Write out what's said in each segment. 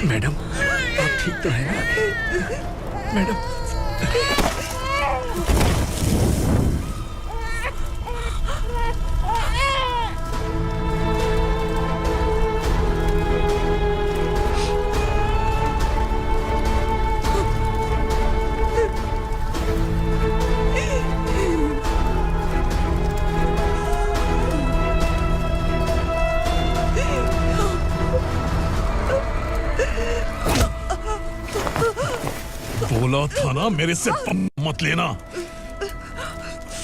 Madam आप ठीक तो है मैडम? बोला था ना मेरे से मत लेना।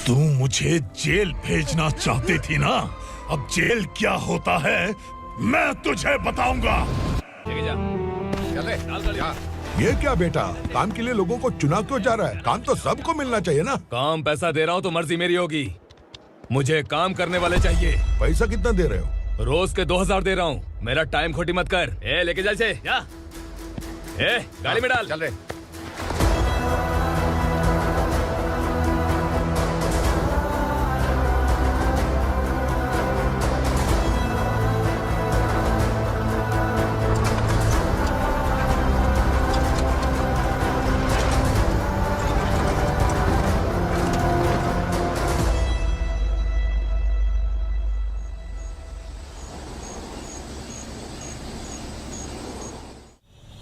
तू मुझे जेल भेजना चाहती थी ना, अब जेल क्या होता है मैं तुझे बताऊंगा। ये क्या बेटा, काम के लिए लोगों को चुना क्यों जा रहा है? काम तो सबको मिलना चाहिए ना। काम पैसा दे रहा हूँ तो मर्जी मेरी होगी, मुझे काम करने वाले चाहिए। पैसा कितना दे रहे हो? रोज के 2000 दे रहा हूँ, मेरा टाइम खोटी मत कर। लेके जा इसे, जा। गाड़ी में डाल। चल रहे।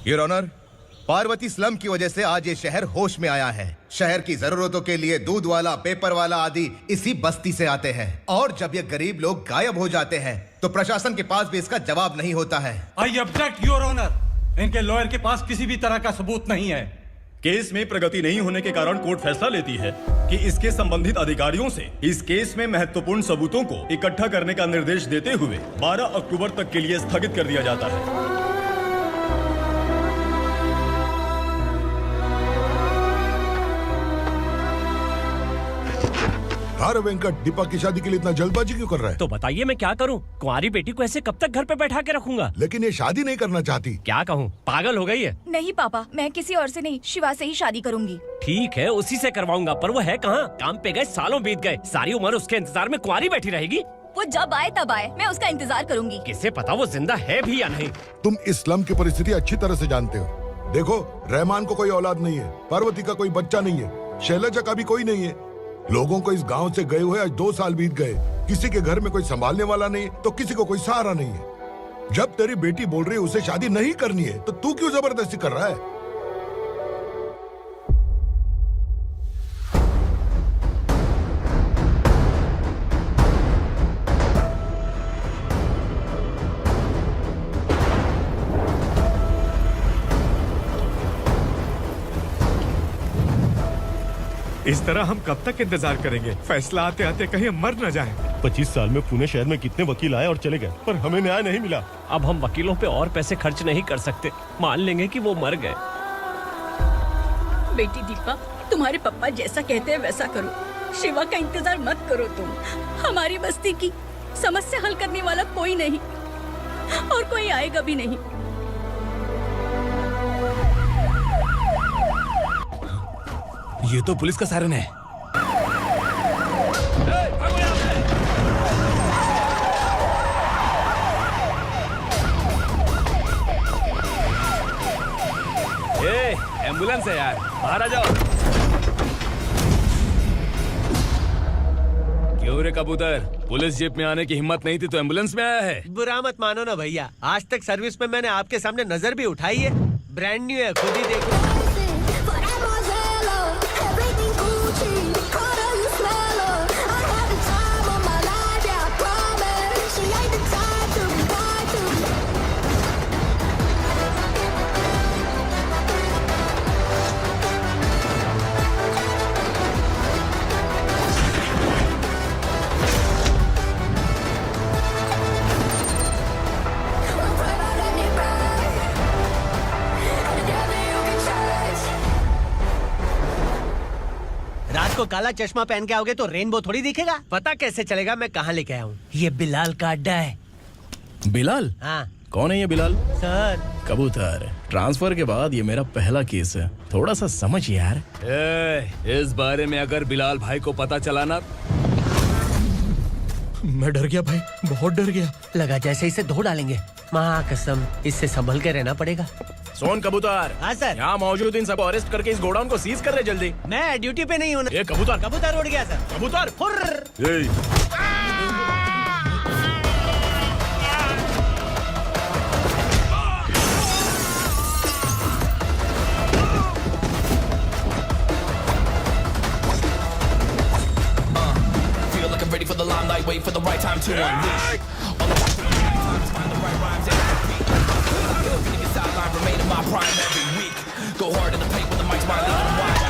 योर ऑनर, पार्वती स्लम की वजह से आज ये शहर होश में आया है। शहर की जरूरतों के लिए दूध वाला, पेपर वाला आदि इसी बस्ती से आते हैं, और जब ये गरीब लोग गायब हो जाते हैं तो प्रशासन के पास भी इसका जवाब नहीं होता है। आई ऑब्जेक्ट योर ऑनर, इनके लॉयर के पास किसी भी तरह का सबूत नहीं है। केस में प्रगति नहीं होने के कारण कोर्ट फैसला लेती है कि इसके संबंधित अधिकारियों से इस केस में महत्वपूर्ण सबूतों को इकट्ठा करने का निर्देश देते हुए 12 अक्टूबर तक के लिए स्थगित कर दिया जाता है। अरे वेंकट, दीपक की शादी के लिए इतना जल्दबाजी क्यों कर रहा है? तो बताइए मैं क्या करूं? कुंवारी बेटी को ऐसे कब तक घर पे बैठा के रखूंगा? लेकिन ये शादी नहीं करना चाहती। क्या कहूं, पागल हो गई है? नहीं पापा, मैं किसी और से नहीं, शिवा से ही शादी करूंगी। ठीक है, उसी से करवाऊंगा, पर वो है कहाँ? काम पे गए सालों बीत गए, सारी उम्र उसके इंतजार में कुंवारी बैठी रहेगी। वो जब आए तब आए, मैं उसका इंतजार करूंगी। किसे पता वो जिंदा है भी या नहीं। तुम इस्लाम की परिस्थिति अच्छी तरह से जानते हो। देखो, रहमान को कोई औलाद नहीं है, पार्वती का कोई बच्चा नहीं है, शैलजा का भी कोई नहीं है। लोगों को इस गांव से गए हुए आज 2 साल बीत गए। किसी के घर में कोई संभालने वाला नहीं, तो किसी को कोई सहारा नहीं है। जब तेरी बेटी बोल रही है उसे शादी नहीं करनी है, तो तू क्यों जबरदस्ती कर रहा है? इस तरह हम कब तक इंतजार करेंगे? फैसला आते आते कहीं हम मर न जाएं। 25 साल में पुणे शहर में कितने वकील आए और चले गए, पर हमें न्याय नहीं मिला। अब हम वकीलों पे और पैसे खर्च नहीं कर सकते, मान लेंगे कि वो मर गए। बेटी दीपा, तुम्हारे पापा जैसा कहते हैं वैसा करो। शिवा का इंतजार मत करो तुम। हमारी बस्ती की समस्या हल करने वाला कोई नहीं, और कोई आएगा भी नहीं। ये तो पुलिस का सायरन है। एम्बुलेंस है यार, बाहर आ जाओ। क्यों रे कबूतर, पुलिस जीप में आने की हिम्मत नहीं थी तो एम्बुलेंस में आया है? बुरा मत मानो ना भैया, आज तक सर्विस में मैंने आपके सामने नजर भी उठाई है। ब्रांड न्यू है, खुद ही देखो। को काला चश्मा पहन के आओगे तो रेनबो थोड़ी दिखेगा। पता कैसे चलेगा मैं कहाँ लेके आया हूँ? ये बिलाल का अड्डा है। बिलाल? हाँ। कौन है ये बिलाल? सर कबूतर, ट्रांसफर के बाद ये मेरा पहला केस है, थोड़ा सा समझ यार। इस बारे में अगर बिलाल भाई को पता चला ना। मैं डर गया भाई, बहुत डर गया। लगा जैसे इसे धो डालेंगे। माँ कसम, इससे संभल के रहना पड़ेगा। सोन कबूतर। हाँ सर। यहाँ मौजूद इन सबको अरेस्ट करके इस गोडाउन को सीज कर रहे जल्दी। मैं ड्यूटी पे नहीं हूँ। ये कबूतर। कबूतर उड़ गया सर। कबूतर। Ready for the limelight, wait for the right time to unleash. All the times, find the right rhymes and beat. Getting a sideline, remain in my prime every week. Go hard in the paint with the mic's my leading wide.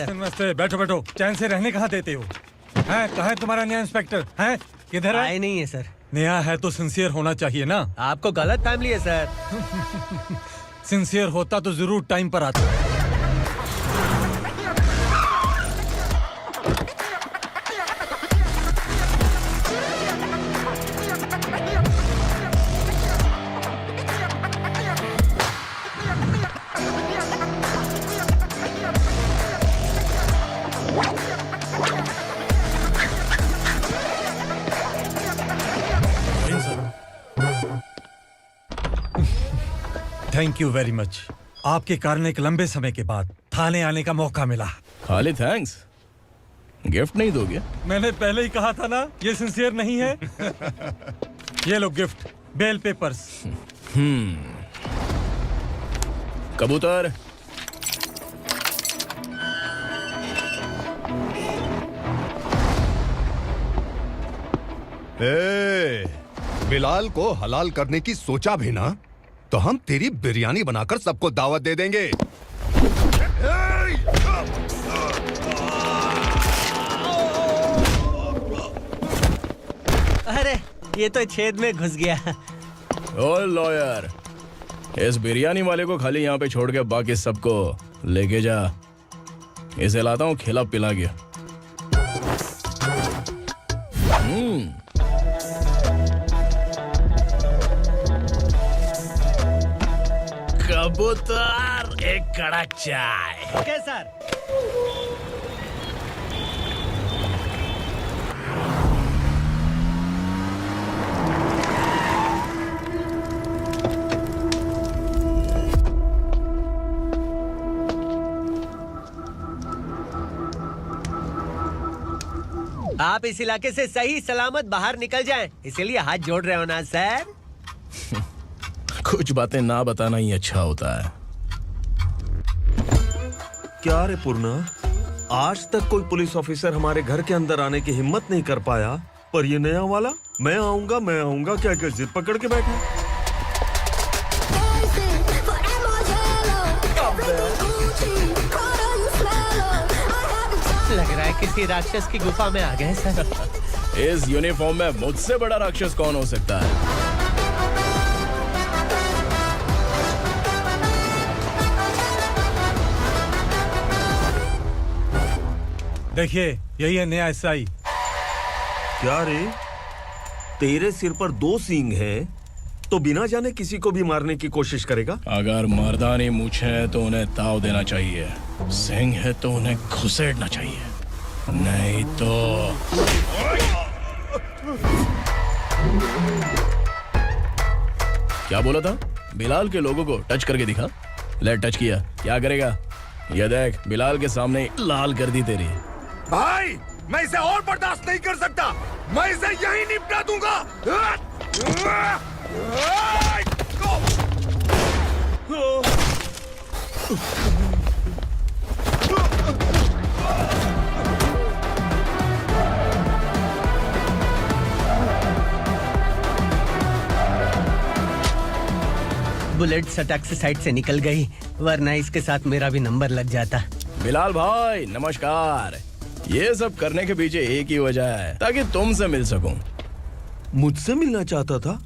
नमस्ते, बैठो बैठो। चैन से रहने कहाँ देते हो? हैं, कहाँ है तुम्हारा नया इंस्पेक्टर? हैं, किधर है? आए नहीं है सर। नया है तो सिंसियर होना चाहिए ना। आपको गलत फैमिली है सर। सिंसियर होता तो जरूर टाइम पर आता। Thank you very much. आपके कारण एक लंबे समय के बाद थाने आने का मौका मिला। खाली थैंक्स, गिफ्ट नहीं दोगे? मैंने पहले ही कहा था ना, ये सिंसियर नहीं है। ये लो गिफ्ट, बेल पेपर्स। कबूतर। बिलाल को हलाल करने की सोचा भी ना, तो हम तेरी बिरयानी बनाकर सबको दावत दे देंगे। अरे ये तो छेद में घुस गया। ओ लॉयर, इस बिरयानी वाले को खाली यहाँ पे छोड़ के बाकी सबको लेके जा। इसे लाता हूँ खिला पिला के। कबूतर, एक कड़क चाय। Okay sir. आप इस इलाके से सही सलामत बाहर निकल जाएं, इसीलिए हाथ जोड़ रहे हो ना सर। कुछ बातें ना बताना ही अच्छा होता है। क्या रे पूर्णा, आज तक कोई पुलिस ऑफिसर हमारे घर के अंदर आने की हिम्मत नहीं कर पाया, पर ये नया वाला मैं आऊंगा क्या जिद पकड़ के बैठा। लग रहा है किसी राक्षस की गुफा में आ गए सर। इस यूनिफॉर्म में मुझसे बड़ा राक्षस कौन हो सकता है? देखिए, यही है नया एसआई। क्या रे, तेरे सिर पर 2 सींग हैं, तो बिना जाने किसी को भी मारने की कोशिश करेगा? अगर मर्दानी मूंछें हैं तो उन्हें ताव देना चाहिए, सिंह है तो उन्हें घुसेड़ना चाहिए, नहीं तो। क्या बोला था? बिलाल के लोगों को टच करके दिखा। ले टच किया, क्या करेगा? ये देख, बिलाल के सामने लाल कर दी तेरी। भाई मैं इसे और बर्दाश्त नहीं कर सकता, मैं इसे यहीं निपटा दूंगा। बुलेट सटक से साइड से निकल गई, वरना इसके साथ मेरा भी नंबर लग जाता। बिलाल भाई नमस्कार। ये सब करने के पीछे एक ही वजह है, ताकि तुमसे मिल सकूं। मुझसे मिलना चाहता था,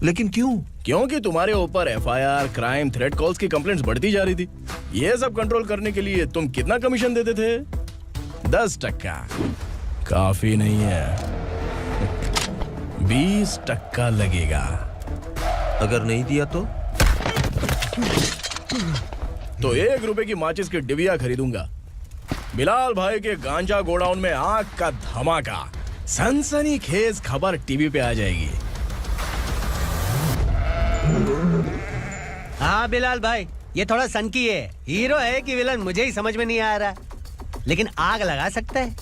लेकिन क्यों? क्योंकि तुम्हारे ऊपर एफआईआर, क्राइम, थ्रेट कॉल्स की कंप्लेंट्स बढ़ती जा रही थी। ये सब कंट्रोल करने के लिए तुम कितना कमीशन देते थे? 10%। काफी नहीं है, 20% लगेगा। अगर नहीं दिया तो 1 रुपए की माचिस की डिबिया खरीदूंगा। बिलाल भाई के गांजा गोडाउन में आग का धमाका, सनसनीखेज खबर टीवी पे आ जाएगी। हाँ बिलाल भाई, ये थोड़ा सनकी है। हीरो है कि विलन मुझे ही समझ में नहीं आ रहा, लेकिन आग लगा सकता है।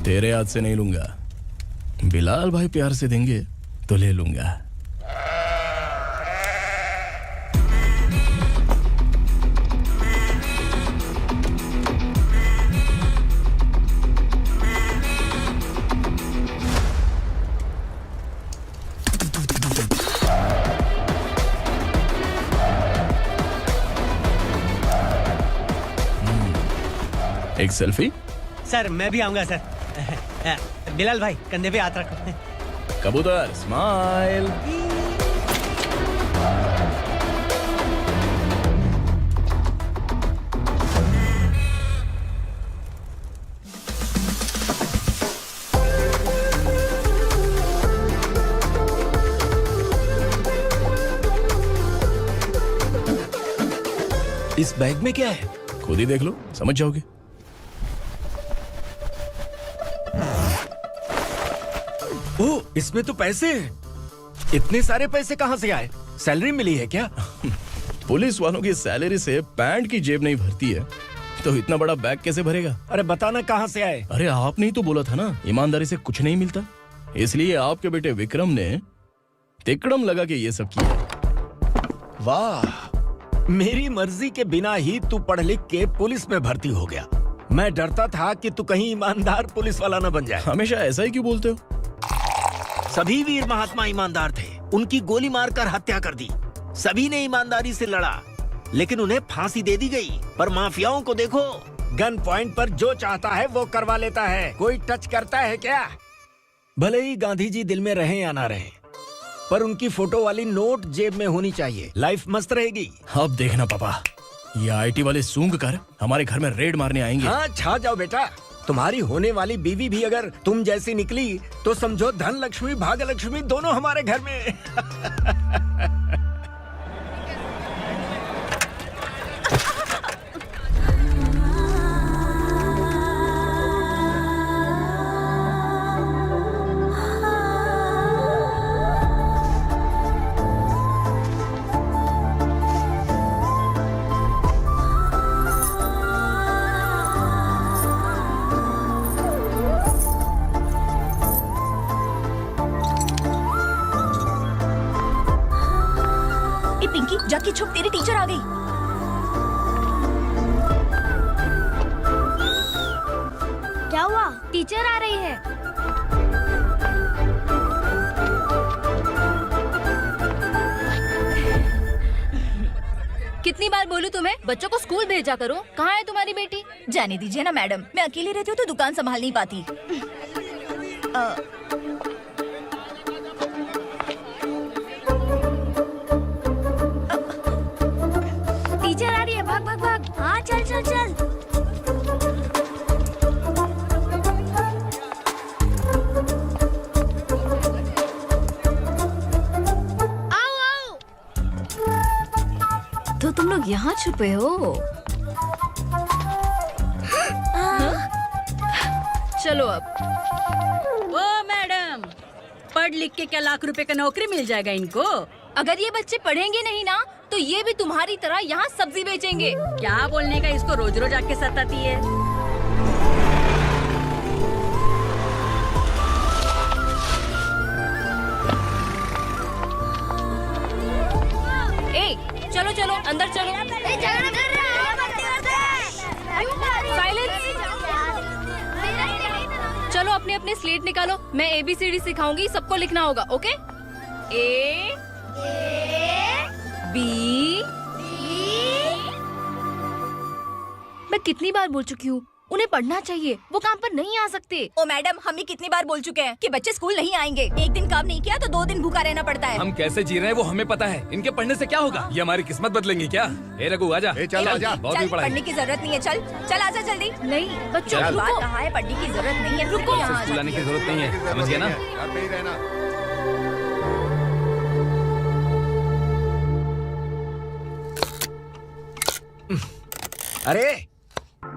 तेरे हाथ से नहीं लूंगा, बिलाल भाई प्यार से देंगे तो ले लूंगा। एक सेल्फी? सर मैं भी आऊंगा सर। बिलाल भाई कंधे पे हाथ रखो। कबूतर स्माइल। इस बैग में क्या है? खुद ही देख लो, समझ जाओगे। ओह, इसमें तो पैसे हैं। इतने सारे पैसे कहां से आए? सैलरी मिली है क्या? पुलिस वालों की सैलरी से पैंट की जेब नहीं भरती है, तो इतना बड़ा बैग कैसे भरेगा? अरे बताना कहां से आए? अरे आपने ही तो बोला था ना, ईमानदारी से कुछ नहीं मिलता। इसलिए आपके बेटे विक्रम ने तिकड़म लगा के ये सब किया। वाह, मेरी मर्जी के बिना ही तू पढ़ लिख के पुलिस में भर्ती हो गया। मैं डरता था कि तू कहीं ईमानदार पुलिस वाला न बन जाए। हमेशा ऐसा ही क्यों बोलते हो? सभी वीर महात्मा ईमानदार थे, उनकी गोली मारकर हत्या कर दी। सभी ने ईमानदारी से लड़ा, लेकिन उन्हें फांसी दे दी गई। पर माफियाओं को देखो, गन पॉइंट पर जो चाहता है वो करवा लेता है। कोई टच करता है क्या? भले ही गांधी जी दिल में रहे या ना रहे, पर उनकी फोटो वाली नोट जेब में होनी चाहिए। लाइफ मस्त रहेगी। अब देखना पापा, ये आईटी वाले सूंघ कर हमारे घर में रेड मारने आएंगे। हाँ, छा जाओ बेटा। तुम्हारी होने वाली बीवी भी अगर तुम जैसी निकली तो समझो धन लक्ष्मी भाग्य लक्ष्मी दोनों हमारे घर में। पिंकी जाके छुप, तेरी टीचर आ गई। क्या हुआ? टीचर आ रही है। कितनी बार बोलूं तुम्हें, बच्चों को स्कूल भेजा करो। कहाँ है तुम्हारी बेटी? जाने दीजिए ना मैडम, मैं अकेली रहती हूँ तो दुकान संभाल नहीं पाती। टीचर आ रही है, भाग भाग भाग। हाँ चल चल चल। आओ आओ। तो तुम लोग यहाँ छुपे हो? चलो अब। ओ मैडम, पढ़ लिख के क्या लाख रुपए का नौकरी मिल जाएगा इनको? अगर ये बच्चे पढ़ेंगे नहीं ना तो ये भी तुम्हारी तरह यहाँ सब्जी बेचेंगे। क्या बोलने का, इसको रोज रोज आके सताती है। ए, चलो चलो अंदर चलो। साइलेंस। चलो अपने अपने स्लेट निकालो, मैं ABCD सिखाऊंगी, सबको लिखना होगा, ओके? A B। मैं कितनी बार बोल चुकी हूँ, उन्हें पढ़ना चाहिए, वो काम पर नहीं आ सकते। ओ मैडम, हम भी कितनी बार बोल चुके हैं कि बच्चे स्कूल नहीं आएंगे। एक दिन काम नहीं किया तो 2 दिन भूखा रहना पड़ता है। हम कैसे जी रहे हैं वो हमें पता है, इनके पढ़ने से क्या होगा? ये हमारी किस्मत बदलेंगे क्या? ए रघु आजा। चल आजा। बहुत भी पढ़ाई। पढ़ने की जरूरत नहीं है, चल चल आजा जल्दी। नहीं बच्चों चल। रुको। कहा है पढ़ने की जरूरत नहीं है, रुको। से स्कूल आने की जरूरत नहीं है, समझ गया ना? घर पे ही रहना। अरे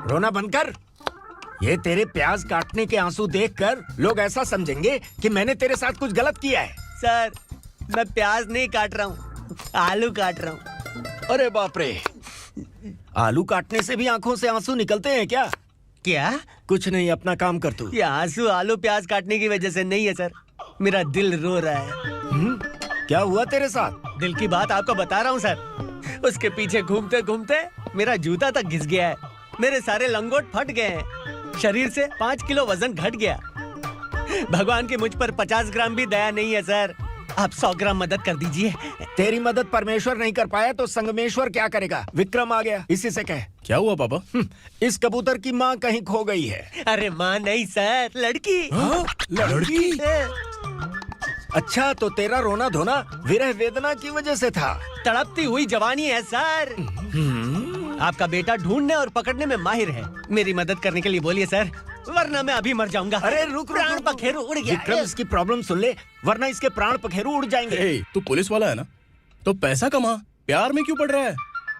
रोना बंद कर। ये तेरे प्याज काटने के आंसू देखकर लोग ऐसा समझेंगे कि मैंने तेरे साथ कुछ गलत किया है। सर, मैं प्याज नहीं काट रहा हूँ, आलू काट रहा हूँ। अरे बाप रे, आलू काटने से भी आंखों से आंसू निकलते हैं क्या? क्या? कुछ नहीं, अपना काम कर तू। ये आंसू आलू प्याज काटने की वजह से नहीं है सर, मेरा दिल रो रहा है। क्या हुआ तेरे साथ? दिल की बात आपको बता रहा हूँ सर। उसके पीछे घूमते घूमते मेरा जूता तक घिस गया है, मेरे सारे लंगोट फट गए हैं, शरीर से 5 किलो वजन घट गया। भगवान की मुझ पर 50 ग्राम भी दया नहीं है सर, आप 100 ग्राम मदद कर दीजिए। तेरी मदद परमेश्वर नहीं कर पाया तो संगमेश्वर क्या करेगा? विक्रम आ गया, इसी से कह। क्या हुआ पापा? इस कबूतर की माँ कहीं खो गई है। अरे माँ नहीं सर, लड़की। लड़की? अच्छा, तो तेरा रोना धोना विरह वेदना की वजह से था। तड़पती हुई जवानी है सर। आपका बेटा ढूंढने और पकड़ने में माहिर है, मेरी मदद करने के लिए बोलिए सर, वरना मैं अभी मर जाऊंगा। अरे रुक, प्राण पखेरु उड़ गया। विक्रम, इसकी प्रॉब्लम सुन ले, वरना इसके प्राण पखेरु उड़ जाएंगे। तू पुलिस वाला है ना, तो पैसा कमा, प्यार में क्यों पड़ रहा है?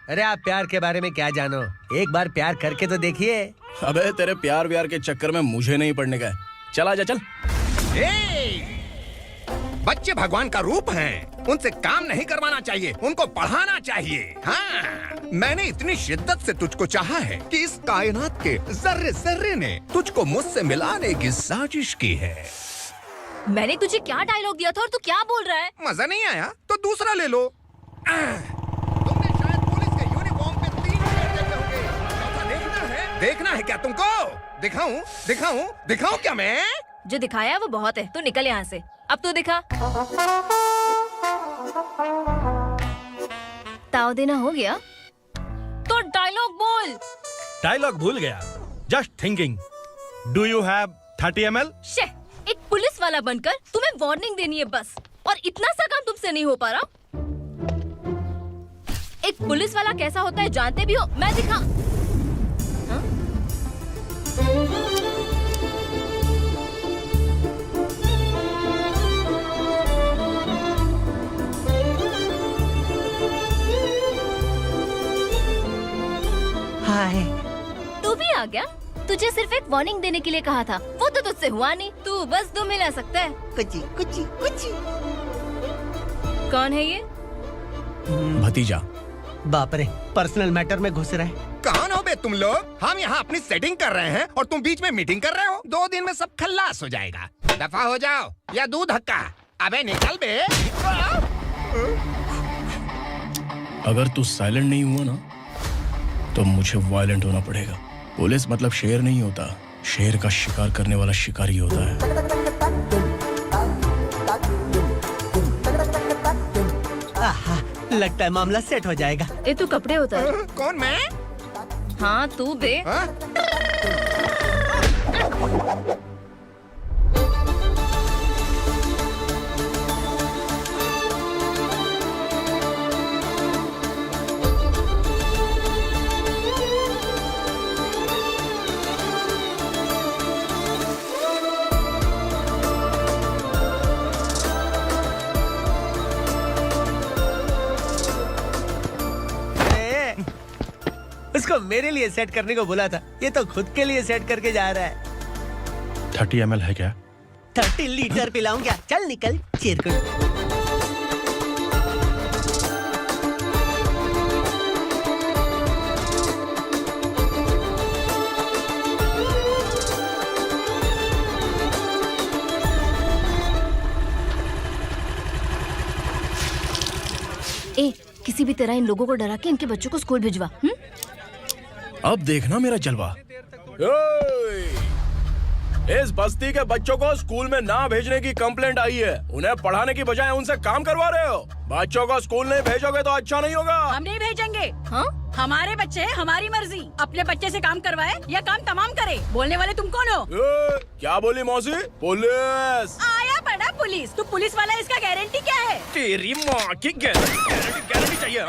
अरे आप प्यार के बारे में क्या जानो, एक बार प्यार करके तो देखिए। अबे तेरे प्यार व्यार के चक्कर में मुझे नहीं पड़ने का है, चल आजा चल। बच्चे भगवान का रूप हैं, उनसे काम नहीं करवाना चाहिए, उनको पढ़ाना चाहिए। हाँ, मैंने इतनी शिद्दत से तुझको चाहा है कि इस कायनात के जर्रे जर्रे ने तुझको मुझसे मिलाने की साजिश की है। मैंने तुझे क्या डायलॉग दिया था और तू क्या बोल रहा है? मजा नहीं आया तो दूसरा ले लो। तुमने शायद पुलिस के यूनिफॉर्म पे 3 पैर देखे होंगे। ऐसा देखना है क्या तुमको? दिखाऊं दिखाऊं दिखाऊं क्या मैं? जो दिखाया वो बहुत है, तू निकल यहाँ से। अब तू दिखा। ताव देना हो गया तो डायलॉग बोल। डायलॉग भूल गया। Just thinking, do you have 30 ml? शे, एक पुलिस वाला बनकर तुम्हें वार्निंग देनी है बस, और इतना सा काम तुमसे नहीं हो पा रहा। एक पुलिस वाला कैसा होता है जानते भी हो? मैं दिखा। हाँ? हाय। तू भी आ गया? तुझे सिर्फ एक वार्निंग देने के लिए कहा था, वो तो तुझसे हुआ नहीं। तू बस दो मिला सकता है। कुची कुची कुची। कौन है ये? भतीजा। बाप रे, पर्सनल मैटर में घुस रहा है। कौन हो बे तुम लोग? हम यहाँ अपनी सेटिंग कर रहे हैं और तुम बीच में मीटिंग कर रहे हो। 2 दिन में सब खल्लास हो जाएगा। दफा हो जाओ या दूध हक्का। अबे निकल बे। अगर तू साइलेंट नहीं हुआ ना तो मुझे वायलेंट होना पड़ेगा। पुलिस मतलब शेर नहीं होता, शेर का शिकार करने वाला शिकारी होता है। आहा, लगता है मामला सेट हो जाएगा। ए तू कपड़े उतार। कौन मैं? हाँ तू बे। उसको मेरे लिए सेट करने को बोला था, ये तो खुद के लिए सेट करके जा रहा है। 30 ml है क्या? 30 लीटर पिलाऊंगा, चल निकल चिरकुट। ए, किसी भी तरह इन लोगों को डरा के इनके बच्चों को स्कूल भिजवा। अब देखना मेरा जलवा। इस बस्ती के बच्चों को स्कूल में ना भेजने की कंप्लेंट आई है। उन्हें पढ़ाने की बजाय उनसे काम करवा रहे हो। बच्चों को स्कूल नहीं भेजोगे तो अच्छा नहीं होगा। हम नहीं भेजेंगे। हाँ? हमारे बच्चे हमारी मर्जी। अपने बच्चे से काम करवाए या काम तमाम करे। बोलने वाले तुम कौन हो? क्या बोली मौसी? पुलिस आया बड़ा पुलिस। तू पुलिस वाला, इसका गारंटी क्या है? तेरी माँ की गारंटी चाहिए।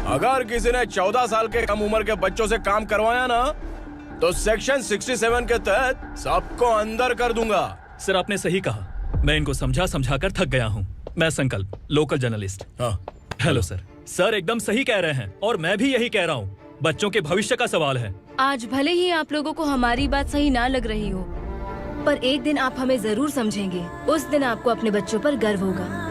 अगर किसी ने 14 साल के कम उम्र के बच्चों से काम करवाया ना, तो सेक्शन 67 के तहत सबको अंदर कर दूंगा। सर आपने सही कहा। मैं इनको समझा कर थक गया हूँ। मैं संकल्प, लोकल जर्नलिस्ट। हाँ। Hello sir. सर एकदम सही कह रहे हैं और मैं भी यही कह रहा हूँ। बच्चों के भविष्य का सवाल है। आज भले ही आप लोगों को हमारी बात सही ना लग रही हो, पर एक दिन आप हमें जरूर समझेंगे। उस दिन आपको अपने बच्चों पर गर्व होगा।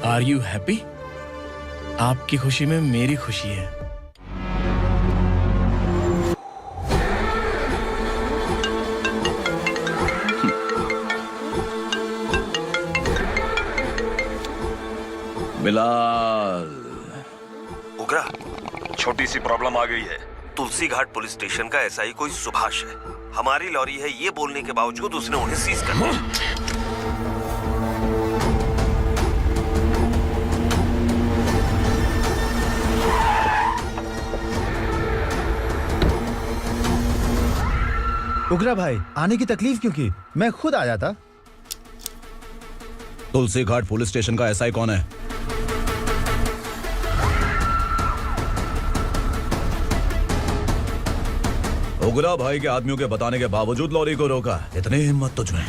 Are you happy? आपकी खुशी में मेरी खुशी है। बिलाल। उगरा, छोटी सी प्रॉब्लम आ गई है। तुलसी घाट पुलिस स्टेशन का एसआई कोई सुभाष है। हमारी लॉरी है ये बोलने के बावजूद उसने उन्हें सीज कर दिया। उगरा भाई, आने की तकलीफ क्यों की? मैं खुद आया था। तुलसी घाट पुलिस स्टेशन का एसआई कौन है? उगरा भाई के आदमियों के बताने के बावजूद लॉरी को रोका। इतनी हिम्मत तुझमें?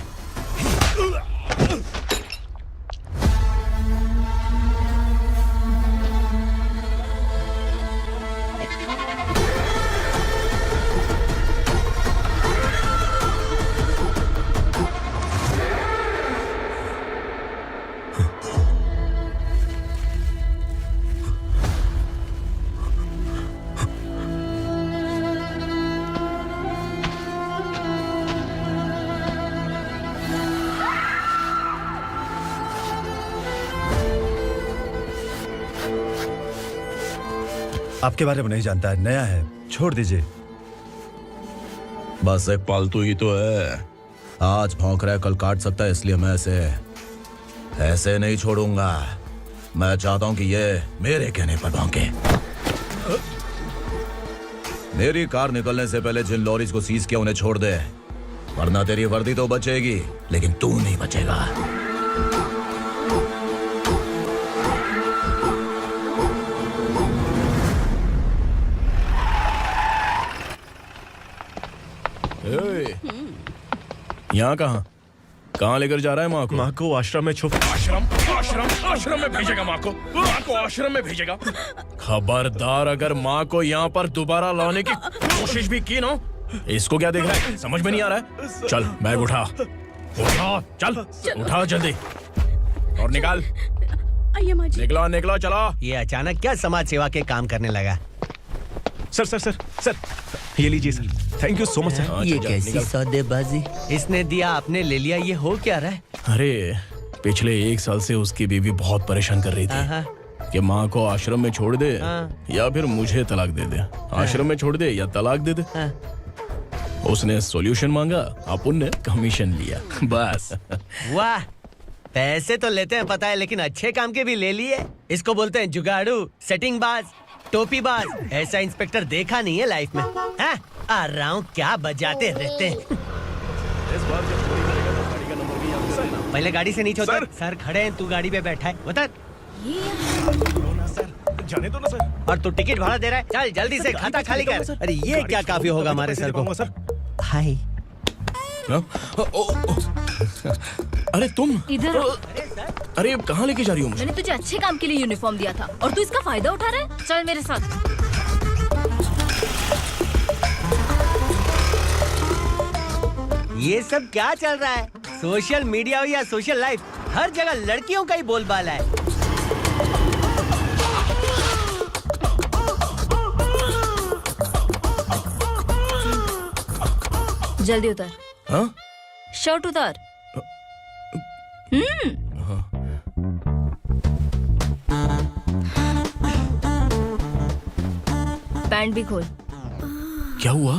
आपके बारे में नहीं जानता है, नया है, छोड़ दीजिए। बस एक पालतू ही तो है। आज भौंक रहा है, कल काट सकता है, इसलिए मैं ऐसे नहीं छोड़ूंगा। मैं चाहता हूं कि ये मेरे कहने पर भौंके। मेरी कार निकलने से पहले जिन लॉरीज को सीज किया उन्हें छोड़ दे, वरना तेरी वर्दी तो बचेगी लेकिन तू नहीं बचेगा। यहाँ कहाँ लेकर जा रहा है माँ को? माँ को आश्रम में आश्रम में भेजेगा। माँ को आश्रम में भेजेगा। खबरदार, अगर माँ को यहाँ पर दोबारा लाने की कोशिश भी की ना, इसको क्या देख रहा है? समझ में नहीं आ रहा है? चल बैग उठा, चल उठा जल्दी और निकाल। निकला चला। ये अचानक क्या समाज सेवा के काम करने लगा? सर ये लीजिए sir. Thank you so much sir. ये कैसी सौदेबाजी? इसने दिया, आपने ले लिया, ये हो क्या रहा है? अरे पिछले 1 साल से उसकी बीवी बहुत परेशान कर रही थी कि माँ को आश्रम में छोड़ दे या फिर मुझे तलाक दे दे। आश्रम में छोड़ दे या तलाक दे दे। उसने सॉल्यूशन मांगा, अपन ने कमीशन लिया, बस। वाह, पैसे तो लेते हैं पता है, लेकिन अच्छे काम के भी ले लिए। इसको बोलते हैं जुगाड़ू, सेटिंग बाज, टोपी बाज। ऐसा इंस्पेक्टर देखा नहीं है लाइफ में। हाँ? आ रहा हूँ, क्या बजाते रहते हैं। पहले गाड़ी से नीचे उतर। सर खड़े हैं, तू गाड़ी पे बैठा है, उतर। जाने दो ना सर। और तू टिकट भाड़ा दे रहा है? चल जल्दी से खाता खाली कर। अरे ये क्या काफी होगा हमारे सर को। हाय। अरे तुम इधर आओ। अरे अब कहाँ लेके जा रही हो मुझे? मैंने तुझे अच्छे काम के लिए यूनिफॉर्म दिया था और तू इसका फायदा उठा रहा है। चल मेरे साथ। ये सब क्या चल रहा है? सोशल मीडिया हो या सोशल लाइफ, हर जगह लड़कियों का ही बोलबाला है। जल्दी उतर। हाँ? शर्ट उतार। पैंट भी खोल। क्या हुआ?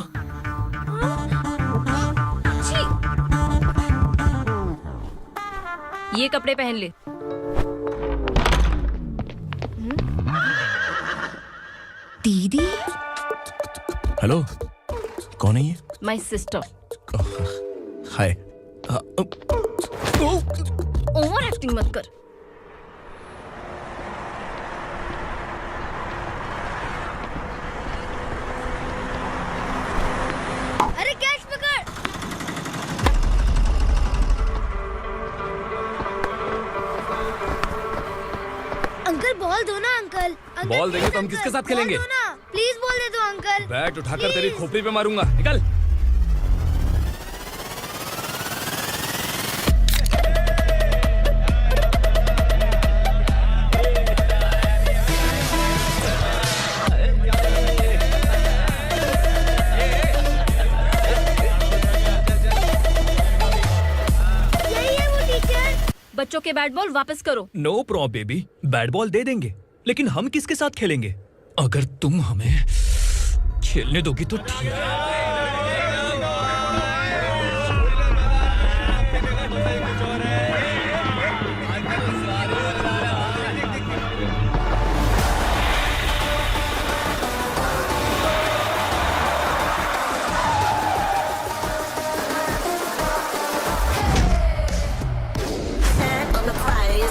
ये कपड़े पहन ले। दीदी। हेलो, कौन है ये? My sister. Hi. Over acting मत कर। अरे कैच पकड़। अंकल बॉल दो ना अंकल। बॉल देंगे तो हम किसके साथ खेलेंगे? प्लीज बॉल दे दो अंकल। बैट उठाकर तेरी खोपड़ी पे मारूंगा। निकल। बच्चों के बैट बॉल वापस करो। No problem baby, bat ball दे देंगे, लेकिन हम किसके साथ खेलेंगे? अगर तुम हमें खेलने दोगी तो ठीक है।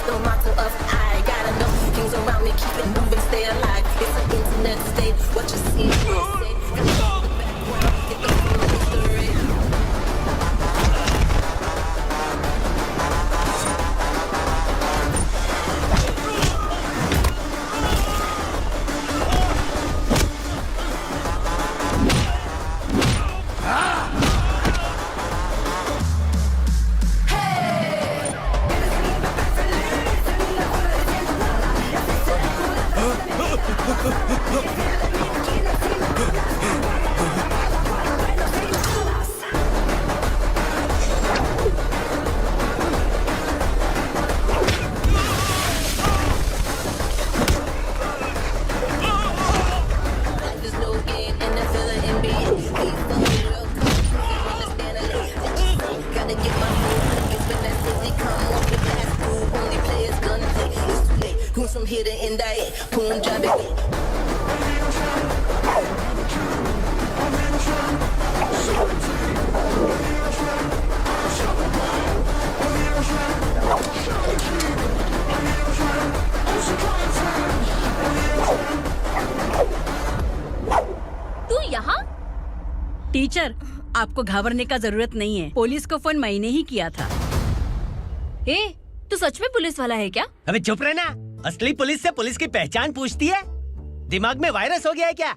No matter of I got enough things around me, keep it moving, stay alive. It's an internet state, what you see, what you say. Get the full history. From here to end, I boom, drop it. तू यहाँ? Teacher, आपको घबराने का जरूरत नहीं है। Police को phone मैंने ही किया था। ए, तू सच में पुलिस वाला है क्या? अबे चुप रहना। असली पुलिस से पुलिस की पहचान पूछती है? दिमाग में वायरस हो गया है क्या?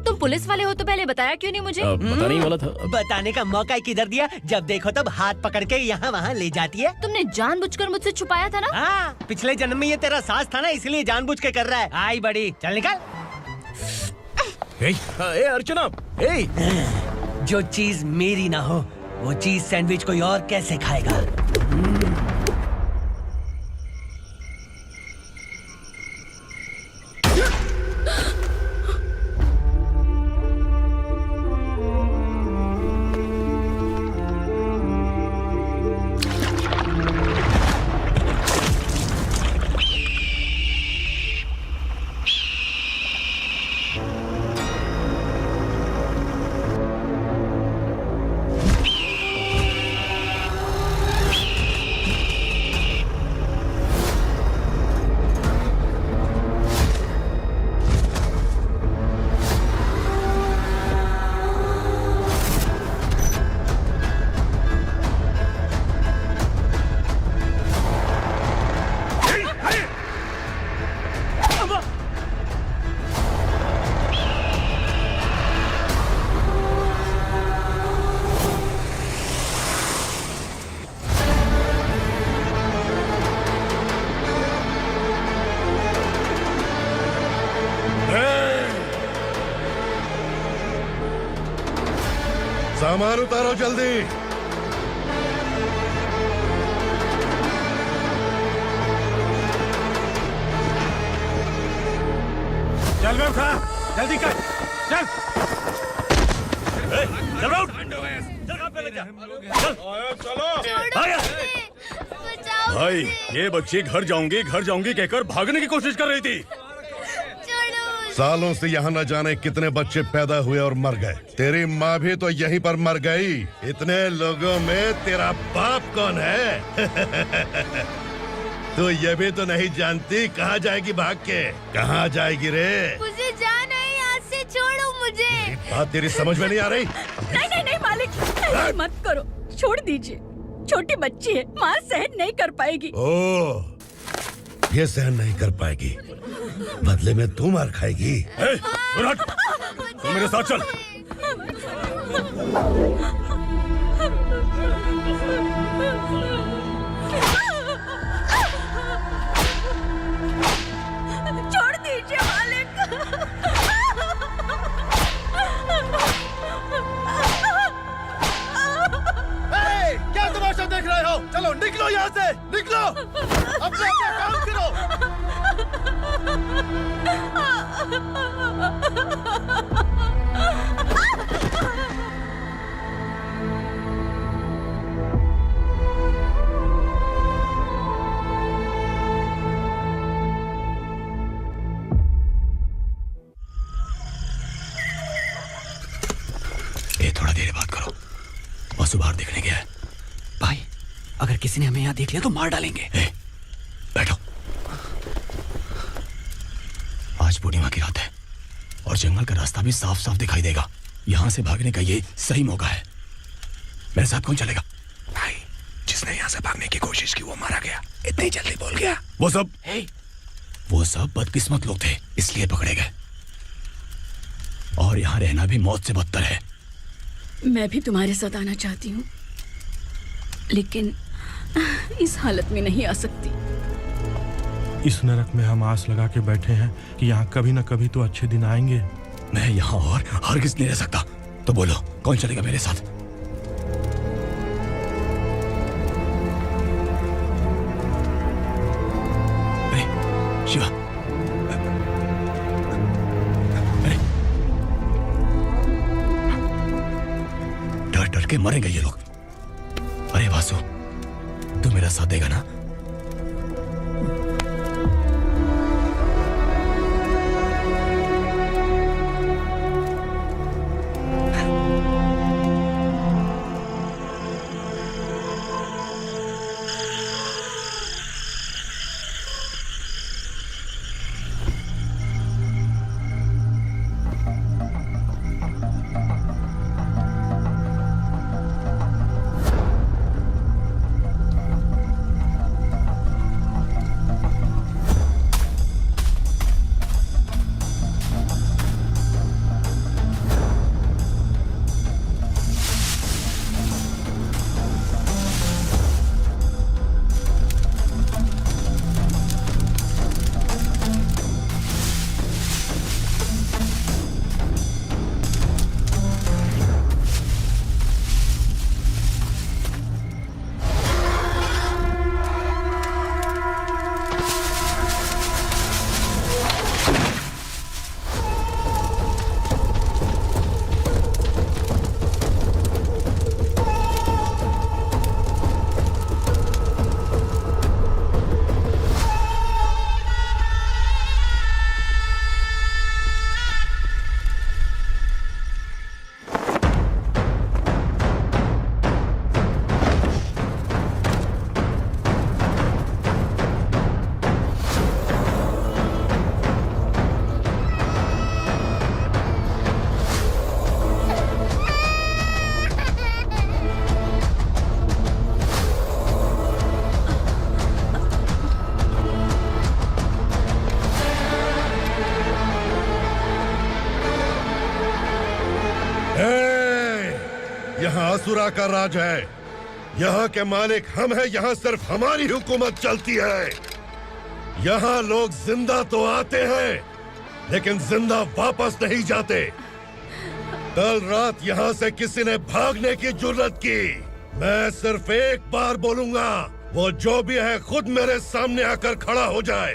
तुम पुलिस वाले हो तो पहले बताया क्यों नहीं मुझे? बताने ही वाला था। बताने का मौका किधर दिया? जब देखो तब हाथ पकड़ के यहाँ वहाँ ले जाती है। तुमने जानबूझकर मुझसे छुपाया था ना? हाँ, पिछले जन्म में ये तेरा सास था ना, इसलिए जानबूझ के कर रहा है। आई बड़ी, चल निकल। ए अर्चना, जो चीज मेरी ना हो वो चीज सैंडविच कोई और कैसे खाएगा? सामान उतारो जल्दी। चल बे उठा, जल्दी कर, चल। चल राउट, भाई ये बच्ची घर जाऊंगी कहकर भागने की कोशिश कर रही थी। सालों से यहाँ न जाने कितने बच्चे पैदा हुए और मर गए। तेरी माँ भी तो यहीं पर मर गई। इतने लोगों में तेरा बाप कौन है? तो ये भी तो नहीं जानती कहाँ जाएगी भाग के? कहाँ जाएगी रे? मुझे जाना है, यहाँ से छोड़ो मुझे। बात तेरी समझ में नहीं आ रही? नहीं मालिक, ऐसे मत करो, छोड़ दीजिए। छोटी बच्ची है, माँ सहन नहीं कर पाएगी। ओह, ये सहन नहीं कर पाएगी, बदले में तू मार खाएगी। तू मेरे साथ चल। छोड़ दीजिए मालिक। क्या तमाशा देख रहे हो? चलो निकलो यहाँ से, निकलो। अपना काम करो। ए, थोड़ा देर बात करो। वासु बाहर देखने गया है। भाई, अगर किसी ने हमें यहाँ देख लिया तो मार डालेंगे। बैठो। आज पूर्णिमा की रात है और जंगल का रास्ता भी साफ साफ दिखाई देगा। यहाँ से भागने का ये सही मौका है। मेरे साथ कौन चलेगा? भाई, जिसने यहाँ से भागने की कोशिश की वो मारा गया। इतनी जल्दी बोल गया। वो सब बदकिस्मत लोग थे, इसलिए पकड़े गए। और यहाँ रहना भी मौत से बदतर है। मैं भी तुम्हारे साथ आना चाहती हूँ, लेकिन इस हालत में नहीं आ सकती। इस नरक में हम आस लगा के बैठे हैं कि यहाँ कभी न कभी तो अच्छे दिन आएंगे। मैं यहाँ और हरगिज़ नहीं रह सकता। तो बोलो, कौन चलेगा मेरे साथ? शिवा, डर डर के मरेंगे ये लोग। अरे वासु, तू मेरा साथ देगा ना? यहाँ असुरा का राज है। यहाँ के मालिक हम हैं। यहाँ सिर्फ हमारी हुकूमत चलती है। यहाँ लोग जिंदा तो आते हैं, लेकिन जिंदा वापस नहीं जाते। कल रात यहाँ से किसी ने भागने की जुर्रत की, मैं सिर्फ एक बार बोलूंगा, वो जो भी है खुद मेरे सामने आकर खड़ा हो जाए।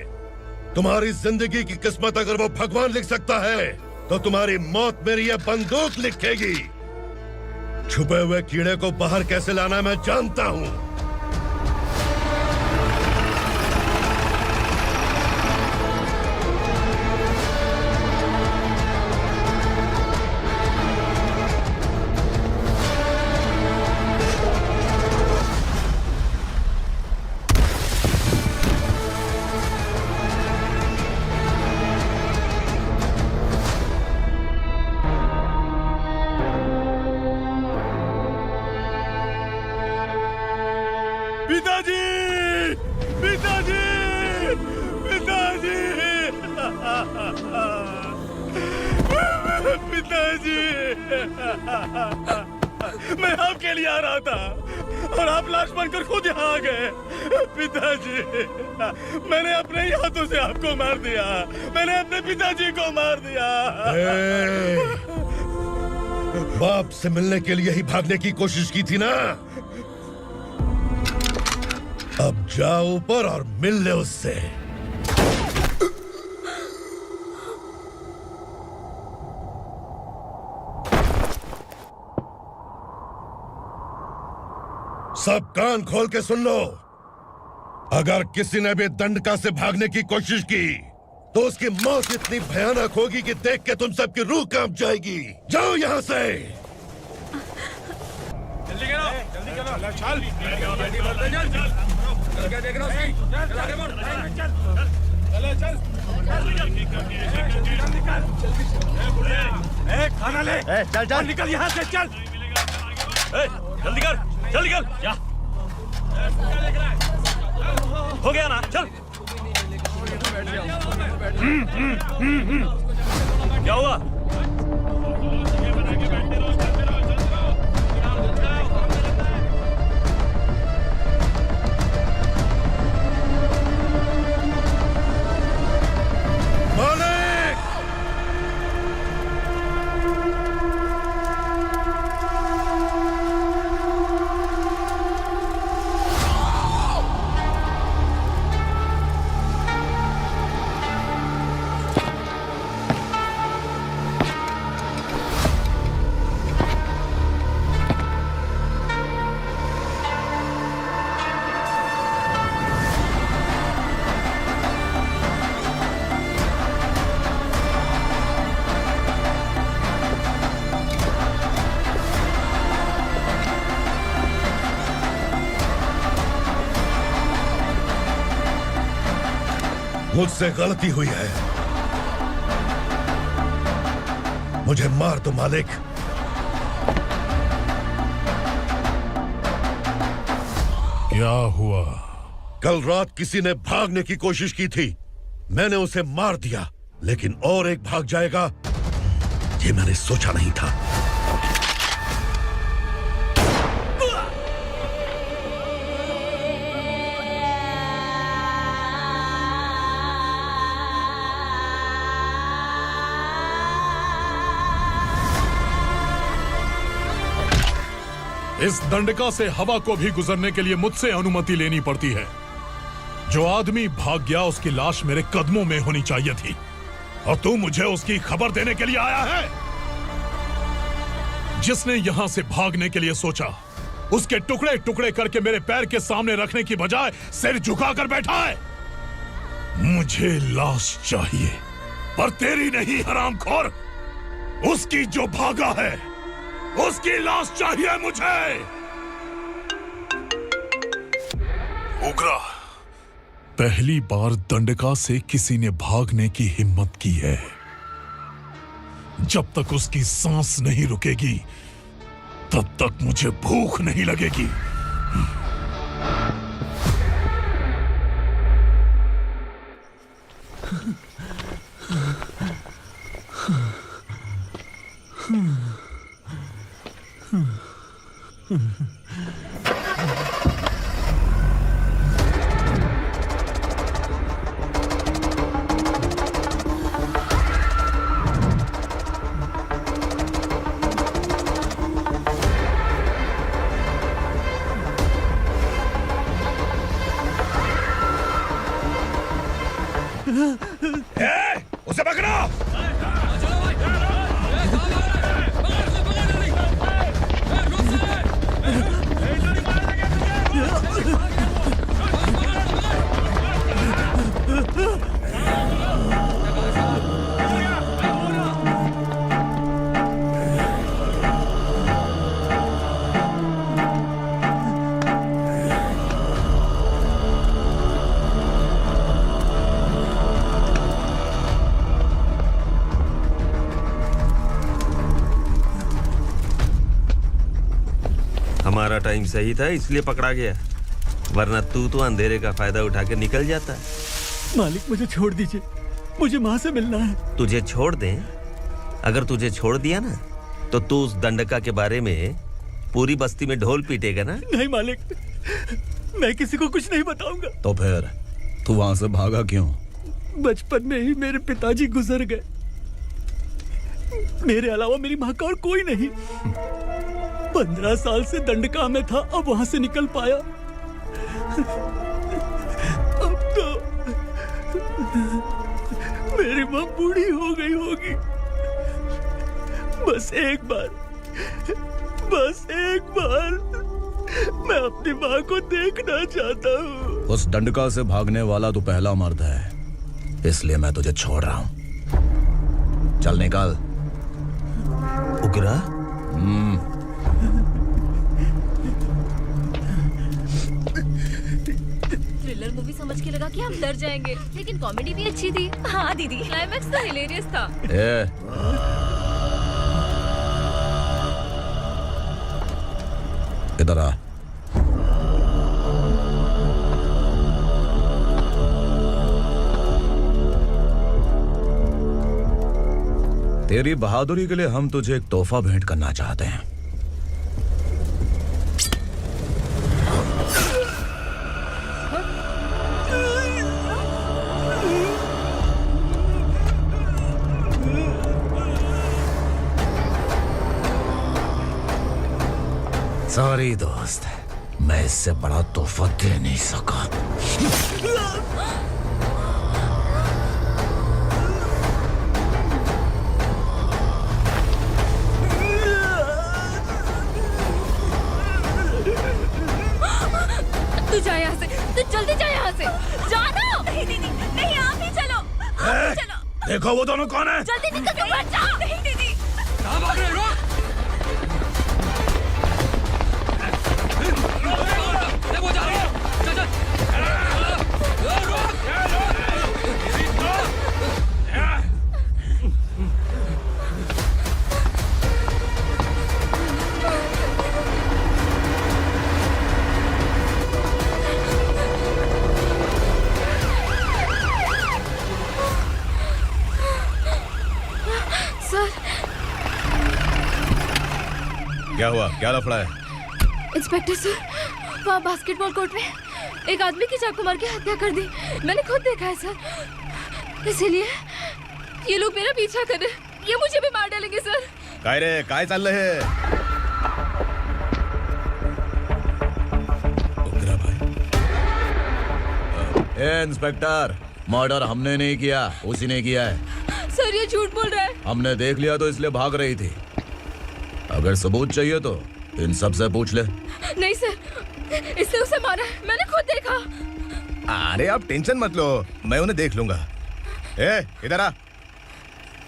तुम्हारी जिंदगी की किस्मत अगर वो भगवान लिख सकता है, तो तुम्हारी मौत मेरी ये बंदूक लिखेगी। छुपे हुए कीड़े को बाहर कैसे लाना मैं जानता हूँ। मैं आपके लिए आ रहा था और आप लाश बनकर खुद यहाँ आ गए। पिताजी, मैंने अपने ही हाथों से आपको मार दिया। मैंने अपने पिताजी को मार दिया। बाप से मिलने के लिए ही भागने की कोशिश की थी ना? अब जाओ ऊपर और मिल ले उससे। सब कान खोल के सुन लो। अगर किसी ने भी दंडका से भागने की कोशिश की, तो उसकी मौत इतनी भयानक होगी कि देख के तुम सबकी रूह कांप जाएगी। जाओ यहाँ से। जल्दी करो, जल्दी करो, चल। क्या देख रहा है? चल, खाना ले। चल चल निकल यहाँ से, चल। जल्दी कर, जल्दी कर। क्या हो गया ना? चल। क्या हुआ? मुझसे गलती हुई है, मुझे मार दो मालिक। क्या हुआ? कल रात किसी ने भागने की कोशिश की थी, मैंने उसे मार दिया, लेकिन और एक भाग जाएगा ये मैंने सोचा नहीं था। इस दंडका से हवा को भी गुजरने के लिए मुझसे अनुमति लेनी पड़ती है। जो आदमी भाग गया उसकी लाश मेरे कदमों में होनी चाहिए थी, और तू मुझे उसकी खबर देने के लिए आया है। जिसने यहां से भागने के लिए सोचा, उसके टुकड़े टुकड़े करके मेरे पैर के सामने रखने की बजाय सिर झुकाकर बैठा है। मुझे लाश चाहिए, पर तेरी नहीं हरामखोर, उसकी जो भागा है उसकी लाश चाहिए मुझे। उग्रा, पहली बार दंडका से किसी ने भागने की हिम्मत की है। जब तक उसकी सांस नहीं रुकेगी, तब तक मुझे भूख नहीं लगेगी। उसे पकड़ो। हमारा टाइम सही था इसलिए पकड़ा गया, वरना तू तो अंधेरे का फायदा उठा के निकल जाता। मालिक मुझे छोड़ दीजिए, मुझे माँ से मिलना है। तुझे छोड़ दें? अगर तुझे छोड़ दिया ना तो तू उस दंडका के बारे में पूरी बस्ती में ढोल पीटेगा ना। नहीं मालिक, मैं किसी को कुछ नहीं बताऊंगा। तो फिर तू वहां से भागा क्यों? बचपन में ही मेरे पिताजी गुजर गए, मेरे अलावा मेरी माँ का और कोई नहीं। 15 साल से दंडका में था, अब वहां से निकल पाया। अब तो मेरी माँ बूढ़ी हो गई होगी। बस एक बार मैं अपनी माँ को देखना चाहता हूँ। उस दंडका से भागने वाला तू पहला मर्द है, इसलिए मैं तुझे छोड़ रहा हूँ। चल निकल। उग्रा? थ्रिलर मूवी समझ के लगा कि हम डर जाएंगे, लेकिन कॉमेडी भी अच्छी थी। हाँ दीदी, क्लाइमैक्स तो हिलेरियस था। इधर आ। तेरी बहादुरी के लिए हम तुझे एक तोहफा भेंट करना चाहते हैं। सॉरी दोस्त, मैं इससे बड़ा तोहफा दे नहीं सका। तू जा यहाँ से, तू जल्दी जा यहाँ से। जानो। नहीं दीदी, नहीं आप ही चलो, आप ही चलो। देखो वो दोनों कौन है? जल्दी निकल के मत जाओ। नहीं दीदी। कहाँ भाग रहे हो? देखो जा रही है। चल चल। सर। क्या हुआ? क्या लफड़ा है? इंस्पेक्टर सर, वहाँ बास्केटबॉल कोर्ट में एक आदमी की चाकू मार के हत्या कर दी। मैंने खुद देखा है सर, इसीलिए ये लोग मेरा पीछा कर रहे हैं। ये मुझे भी मार डालेंगे सर। काय रे, काय चाल रहे हैं? इंस्पेक्टर, मर्डर हमने नहीं किया, उसी ने किया है। सर ये झूठ बोल रहा है। हमने देख लिया तो इसलिए भाग रही थी। अगर सबूत चाहिए तो इन सब से पूछ ले। नहीं सर, इसने उसे मारा है, मैंने खुद देखा। अरे आप टेंशन मत लो, मैं उन्हें देख लूंगा। इधर आ।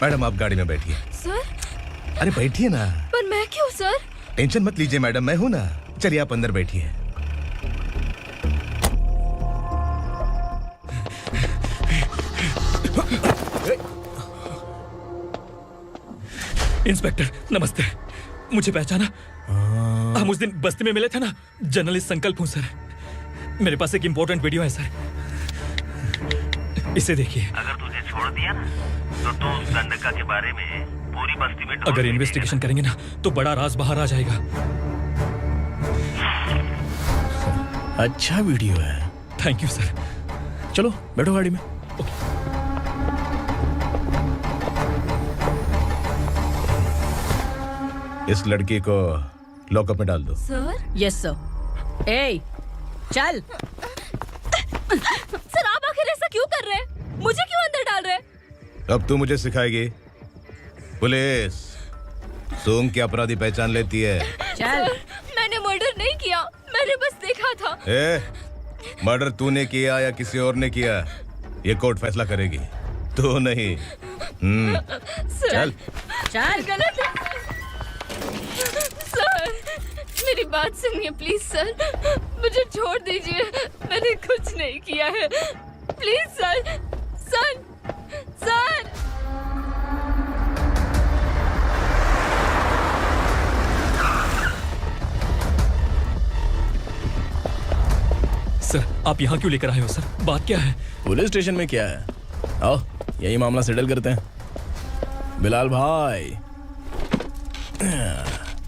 मैडम आप गाड़ी में बैठिए। सर। अरे बैठिए ना। पर मैं क्यों सर? टेंशन मत लीजिए मैडम, मैं हूं ना। चलिए आप अंदर बैठिए। इंस्पेक्टर नमस्ते, मुझे पहचाना? हम उस दिन बस्ती में मिले थे ना। जर्नलिस्ट संकल्प हूँ सर। मेरे पास एक इम्पोर्टेंट वीडियो है सर, इसे देखिए। अगर तुझे छोड़ दिया ना तो तू उस दंडका के बारे में पूरी बस्ती में अगर इन्वेस्टिगेशन करेंगे ना तो बड़ा राज बाहर आ जाएगा। अच्छा वीडियो है। Thank you sir. चलो बैठो गाड़ी में। इस लड़की को लॉकअप में डाल दो। सर? Yes sir. ए, चल। सर आप आखिर ऐसा क्यों कर रहे हैं? मुझे क्यों अब तू मुझे सिखाएगी? पुलिस सूंघ के अपराधी पहचान लेती है। चल। मैंने मर्डर नहीं किया, मैंने बस देखा था। मर्डर तूने किया या किसी और ने किया, ये कोर्ट फैसला करेगी, तू नहीं। चल चल। गलत है सर, मेरी बात सुनिए प्लीज सर, मुझे छोड़ दीजिए, मैंने कुछ नहीं किया है, please sir. Sir sir sir, आप यहाँ क्यों लेकर आए हो सर? बात क्या है? पुलिस स्टेशन में क्या है? आओ यही मामला सेटल करते हैं। बिलाल भाई,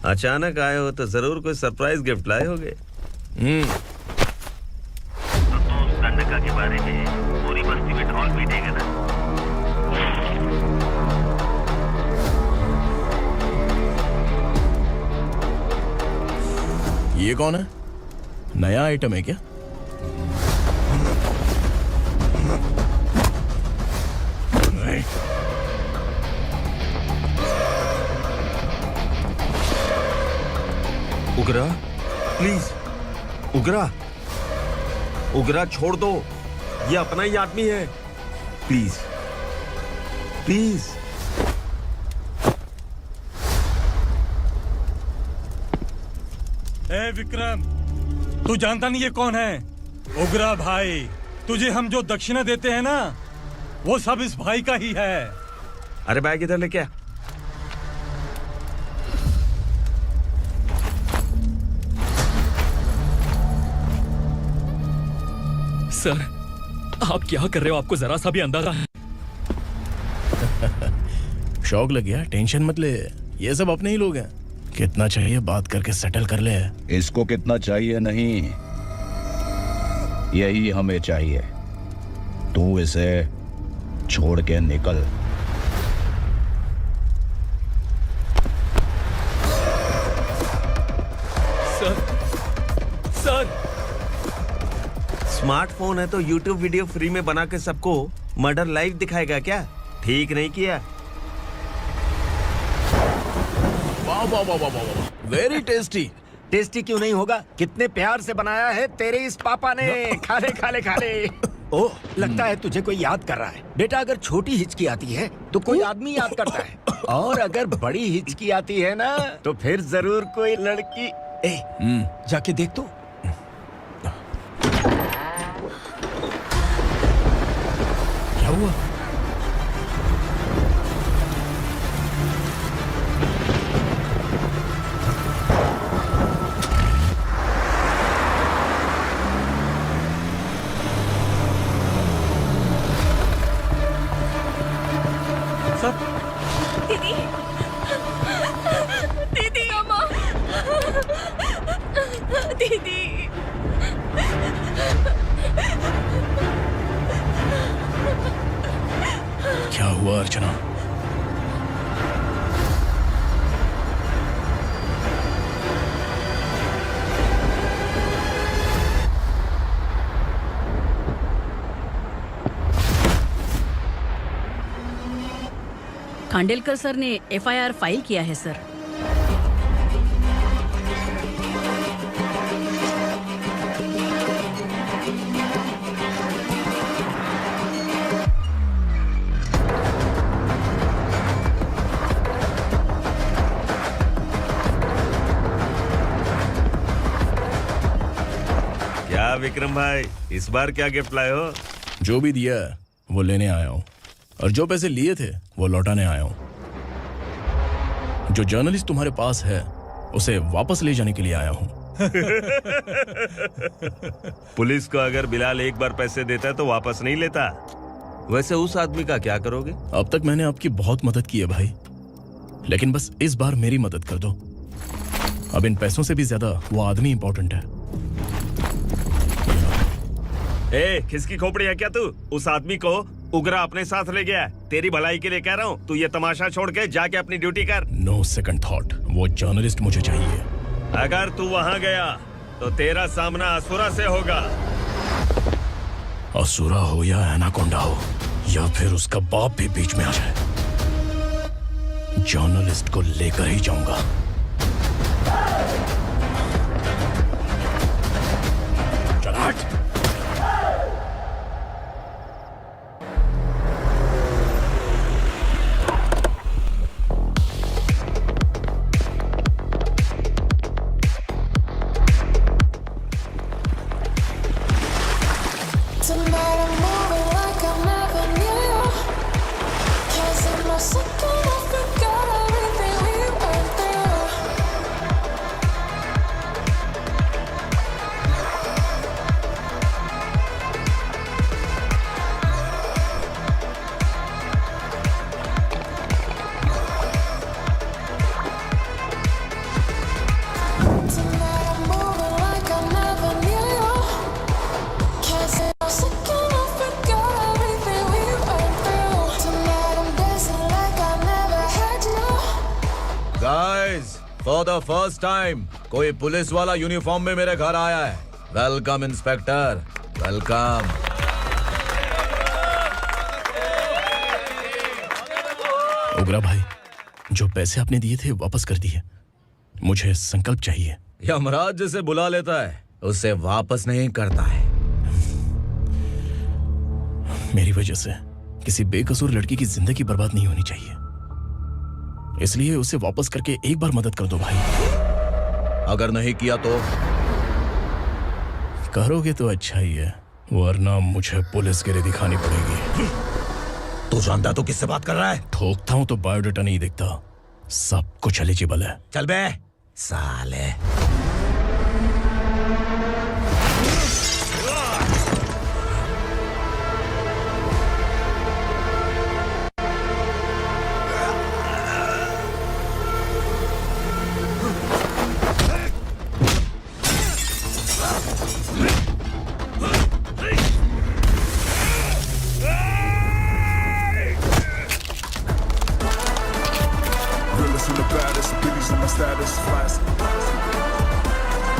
अचानक आए हो तो जरूर कोई सरप्राइज गिफ्ट लाए होगे। तो के बारे में पूरी बस्ती में ढोल पीटेगा ना। ये कौन है? नया आइटम है क्या? उगरा, प्लीज उगरा, उगरा छोड़ दो, ये अपना ही आदमी है, प्लीज प्लीज। ए विक्रम, तू जानता नहीं ये कौन है? उगरा भाई, तुझे हम जो दक्षिणा देते हैं ना, वो सब इस भाई का ही है। अरे बैग इधर लेके आ। सर, आप क्या कर रहे हो? आपको जरा सा भी अंदाजा है? शौक लग गया? टेंशन मत ले, ये सब अपने ही लोग हैं। कितना चाहिए बात करके सेटल कर ले। इसको कितना चाहिए नहीं, यही हमें चाहिए। तू इसे छोड़ के निकल। सर, सर, स्मार्टफोन है तो YouTube वीडियो फ्री में बना के सबको मर्डर लाइव दिखाएगा क्या? ठीक नहीं किया। वाह वाह वाह वाह वाह, वेरी टेस्टी। टेस्टी क्यों नहीं होगा? कितने प्यार से बनाया है तेरे इस पापा ने। खा ले खा ले खा ले। ओह, लगता है तुझे कोई याद कर रहा है। बेटा, अगर छोटी हिचकी आती है तो कोई आदमी याद करता है, और अगर बड़ी हिचकी आती है ना तो फिर जरूर कोई लड़की। जाके देख तो। क्या हुआ? दीदी, दीदी, अम्मा, दीदी। क्या हुआ अर्चना? खांडेलकर सर ने एफआईआर फाइल किया है सर। क्या विक्रम भाई, इस बार क्या गिफ्ट लाए हो? जो भी दिया है वो लेने आया हूँ, और जो पैसे लिए थे वो लौटाने आया हूँ। जो जर्नलिस्ट तुम्हारे पास है उसे वापस ले जाने के लिए आया हूँ। पुलिस को अगर बिलाल एक बार पैसे देता है तो वापस नहीं लेता। वैसे उस आदमी का क्या करोगे? अब तक मैंने आपकी बहुत मदद की है भाई, लेकिन बस इस बार मेरी मदद कर दो। अब इन पैसों से भी ज्यादा वो आदमी इंपॉर्टेंट है। ए, किसकी खोपड़ी है क्या तू? उस आदमी को उगरा अपने साथ ले गया। तेरी भलाई के लिए कह रहा हूँ, तू ये तमाशा छोड़ के जाके अपनी ड्यूटी कर। नो सेकंड थॉट, वो जर्नलिस्ट मुझे चाहिए। अगर तू वहाँ गया तो तेरा सामना असुरा से होगा। असुरा हो या एनाकोंडा हो, या फिर उसका बाप भी बीच में आ जाए, जर्नलिस्ट को लेकर ही जाऊंगा। चल हट। Tonight I'm moving like I never knew. Cause in my second I forgot everything we went through. Tonight I'm moving like I never knew. Cause in my second I forgot everything we went through. Tonight I'm dancing like I never had you. Guys, for the first time कोई police वाला uniform में मेरे घर आया है। Welcome inspector, welcome. उग्रा भाई, जो पैसे आपने दिए थे वापस कर दिए। मुझे संकल्प चाहिए। यमराज जिसे बुला लेता है उसे वापस नहीं करता है। मेरी वजह से किसी बेकसूर लड़की की जिंदगी बर्बाद नहीं होनी चाहिए, इसलिए उसे वापस करके एक बार मदद कर दो भाई। अगर नहीं किया तो? करोगे तो अच्छा ही है, वरना मुझे पुलिसगिरी दिखानी पड़ेगी। तू जानता तो किससे बात कर रहा है? ठोकता हूं तो बायोडाटा नहीं दिखता, सब कुछ एलिजिबल है। चल बे साले। Realest and the baddest, biggies and my status, classic.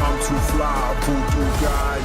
I'm too fly, voodoo guy.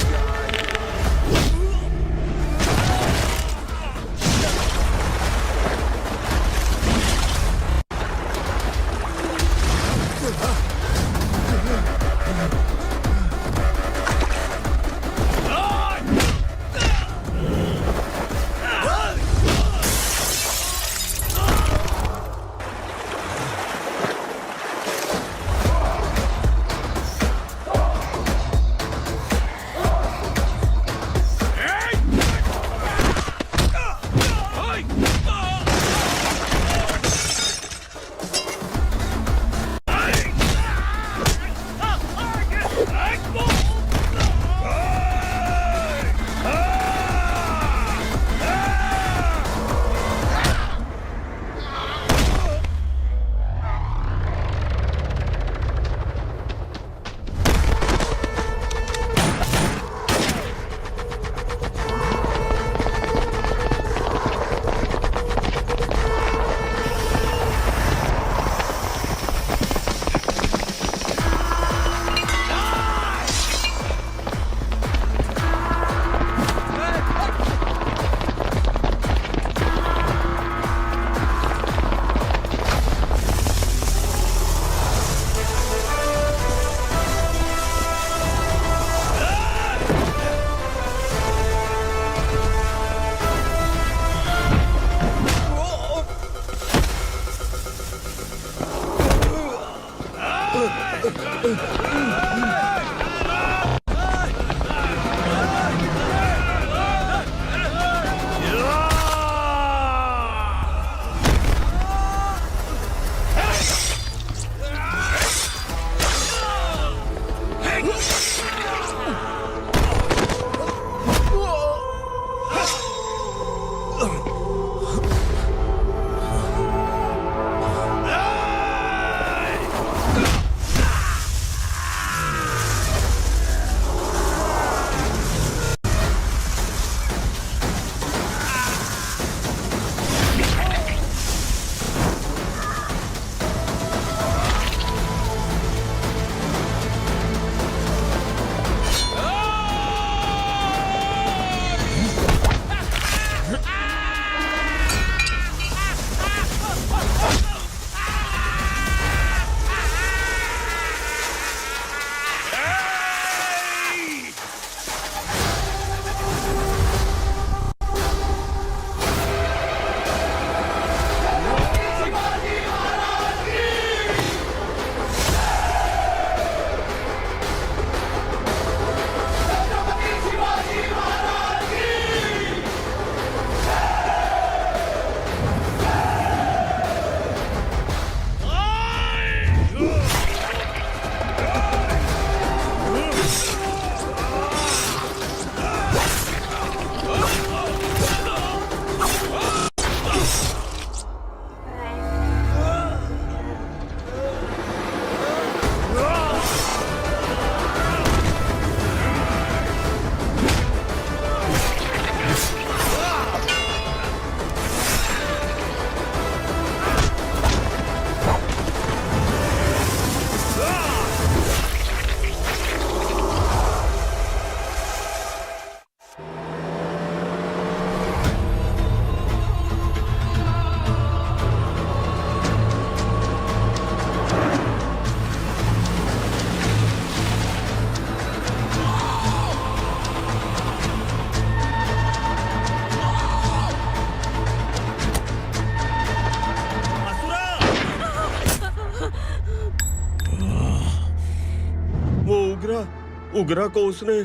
उग्रा को उसने।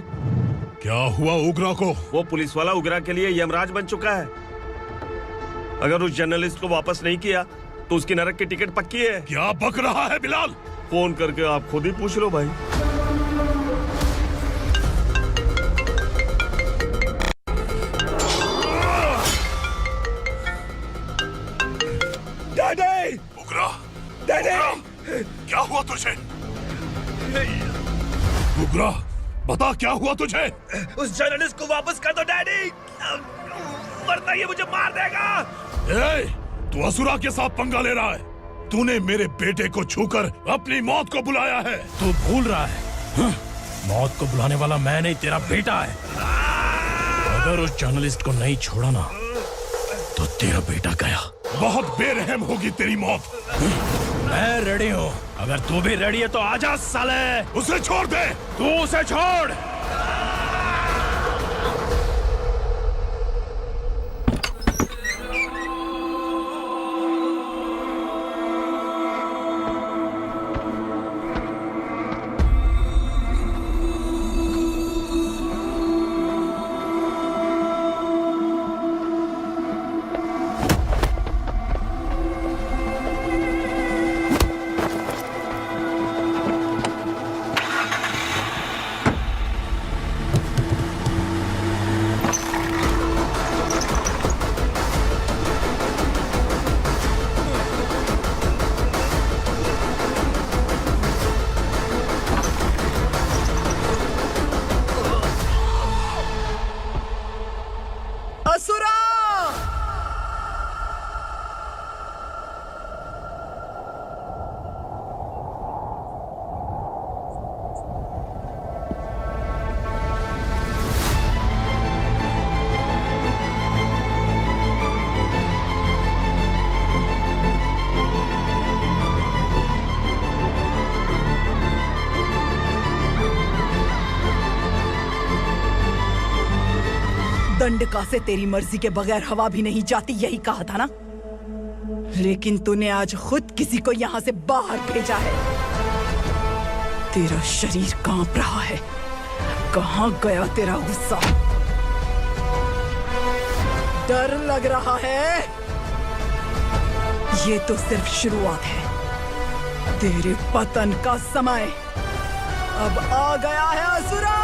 क्या हुआ उग्रा को? वो पुलिस वाला उग्रा के लिए यमराज बन चुका है। अगर उस जर्नलिस्ट को वापस नहीं किया तो उसकी नरक की टिकट पक्की है। क्या बक रहा है बिलाल? फोन करके आप खुद ही पूछ लो भाई। डैडी! उग्रा! डैडी! क्या हुआ तुझे? उग्रा, बता क्या हुआ तुझे? उस जर्नलिस्ट को वापस कर दो डैडी, वरना ये मुझे मार देगा। ए, तू असुरा के साथ पंगा ले रहा है। तूने मेरे बेटे को छूकर अपनी मौत को बुलाया है। तू भूल रहा है, मौत को बुलाने वाला मैं नहीं, तेरा बेटा है। अगर उस जर्नलिस्ट को नहीं छोड़ा ना तो तेरा बेटा गया। बहुत बेरहम होगी तेरी मौत। मैं रेडी हूँ, अगर तू भी रेडी है तो आजा साले। उसे छोड़ दे। तू उसे छोड़। दंडका से तेरी मर्जी के बगैर हवा भी नहीं जाती, यही कहा था ना? लेकिन तूने आज खुद किसी को यहाँ से बाहर भेजा है। तेरा शरीर कांप रहा है। कहाँ गया तेरा गुस्सा? डर लग रहा है? ये तो सिर्फ शुरुआत है। तेरे पतन का समय अब आ गया है असुरा।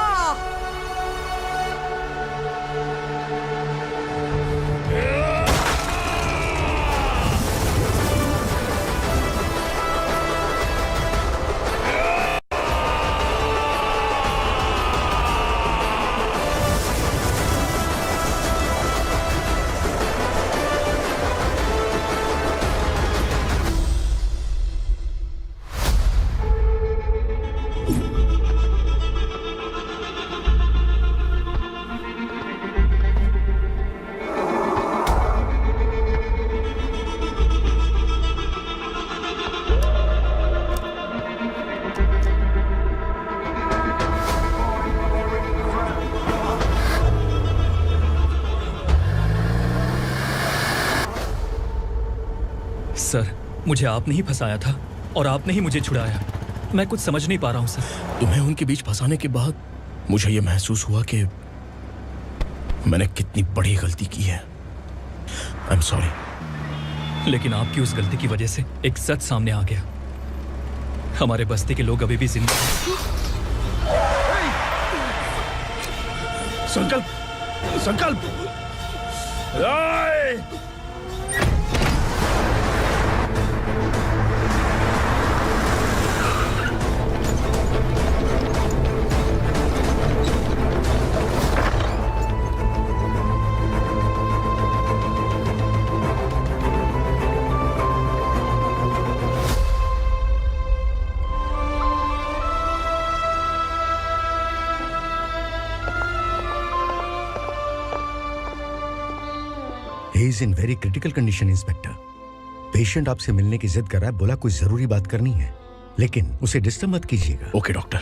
सर, मुझे आपने ही फंसाया था और आपने ही मुझे छुड़ाया। मैं कुछ समझ नहीं पा रहा हूँ सर। तुम्हें उनके बीच फंसाने के बाद मुझे यह महसूस हुआ कि मैंने कितनी बड़ी गलती की है। I am sorry. लेकिन आपकी उस गलती की वजह से एक सच सामने आ गया। हमारे बस्ती के लोग अभी भी जिंदा हैं। संकल्प, संकल्प। He is in very critical condition, inspector. Patient आपसे मिलने की जिद कर रहा है, बोला कुछ जरूरी बात करनी है, लेकिन उसे डिस्टर्ब मत कीजिएगा। Okay doctor.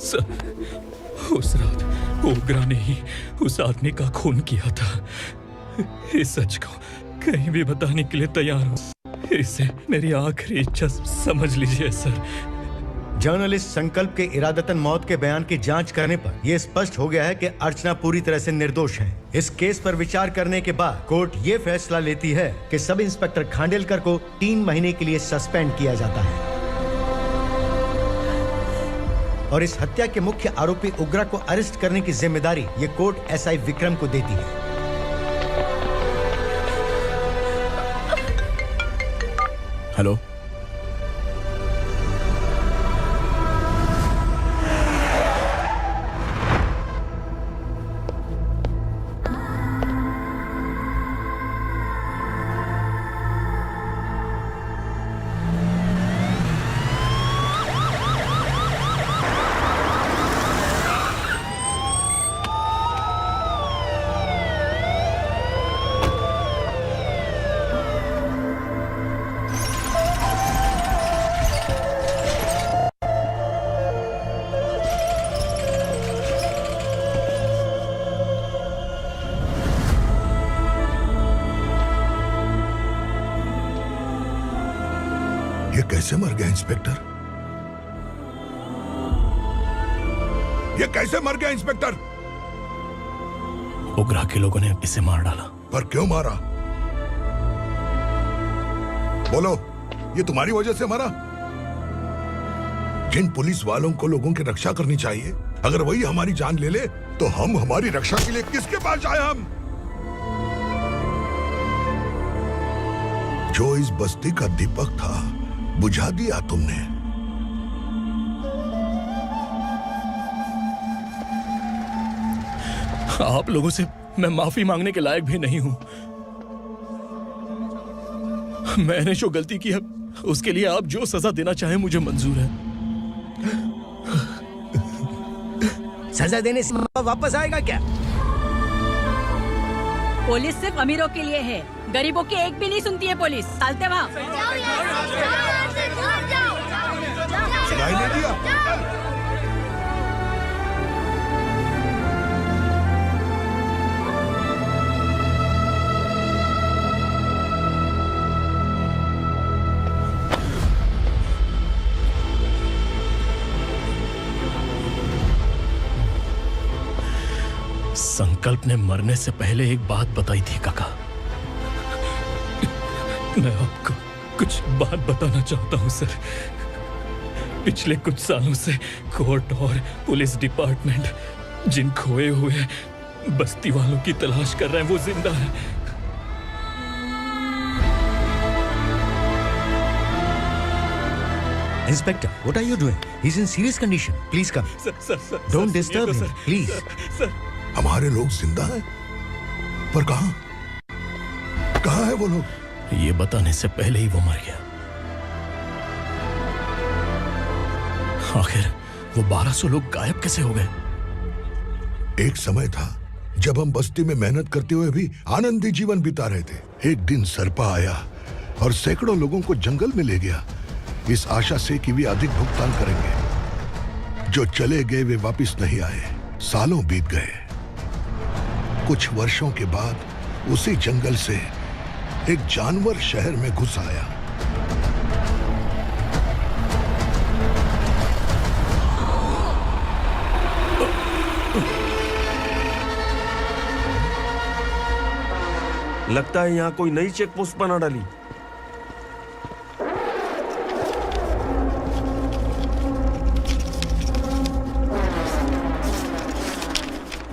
सर, उस रात ओगरा ने ही उस आदमी का खून किया था। इस सच को कहीं भी बताने के लिए तैयार हूँ। इसे मेरी आखिरी इच्छा समझ लीजिए सर। जर्नलिस्ट संकल्प के इरादतन मौत के बयान की जांच करने पर यह स्पष्ट हो गया है कि अर्चना पूरी तरह से निर्दोष है। इस केस पर विचार करने के बाद कोर्ट ये फैसला लेती है कि सब इंस्पेक्टर खांडेलकर को 3 महीने के लिए सस्पेंड किया जाता है और इस हत्या के मुख्य आरोपी उग्रा को अरेस्ट करने की जिम्मेदारी ये कोर्ट एसआई विक्रम को देती है। हेलो, ये कैसे मर गया इंस्पेक्टर? ये कैसे मर गया इंस्पेक्टर? उग्रा के लोगों ने इसे मार डाला। पर क्यों मारा? बोलो, ये तुम्हारी वजह से मरा? जिन पुलिस वालों को लोगों की रक्षा करनी चाहिए, अगर वही हमारी जान ले ले तो हम हमारी रक्षा के लिए किसके पास जाए? हम जो इस बस्ती का दीपक था बुझा दिया तुमने। आप लोगों से मैं माफी मांगने के लायक भी नहीं हूं। मैंने जो गलती की है उसके लिए आप जो सजा देना चाहें मुझे मंजूर है। सजा देने से वापस आएगा क्या? पुलिस सिर्फ अमीरों के लिए है, गरीबों की एक भी नहीं सुनती है पुलिस। चलते वहाँ। सुनाई नहीं दिया? संकल्प ने मरने से पहले एक बात बताई थी काका। मैं आपको कुछ बात बताना चाहता हूं सर। पिछले कुछ सालों से कोर्ट और पुलिस डिपार्टमेंट जिन खोए हुए बस्ती वालों की तलाश कर रहे हैं वो जिंदा है। Inspector, what are you doing? He's in serious condition. Please come. Sir, Don't disturb him, please. Sir, हमारे लोग जिंदा हैं, पर कहां? कहां है वो लोग? ये बताने से पहले ही वो मर गया। आखिर वो 1200 लोग गायब कैसे हो गए? एक समय था जब हम बस्ती में मेहनत करते हुए भी आनंदी जीवन बिता रहे थे। एक दिन सरपा आया और सैकड़ों लोगों को जंगल में ले गया, इस आशा से कि वे अधिक भुगतान करेंगे। जो चले गए वे वापस नहीं आए। सालों बीत गए। कुछ वर्षों के बाद उसी जंगल से एक जानवर शहर में घुस आया। लगता है यहाँ कोई नई चेक पोस्ट बना डाली।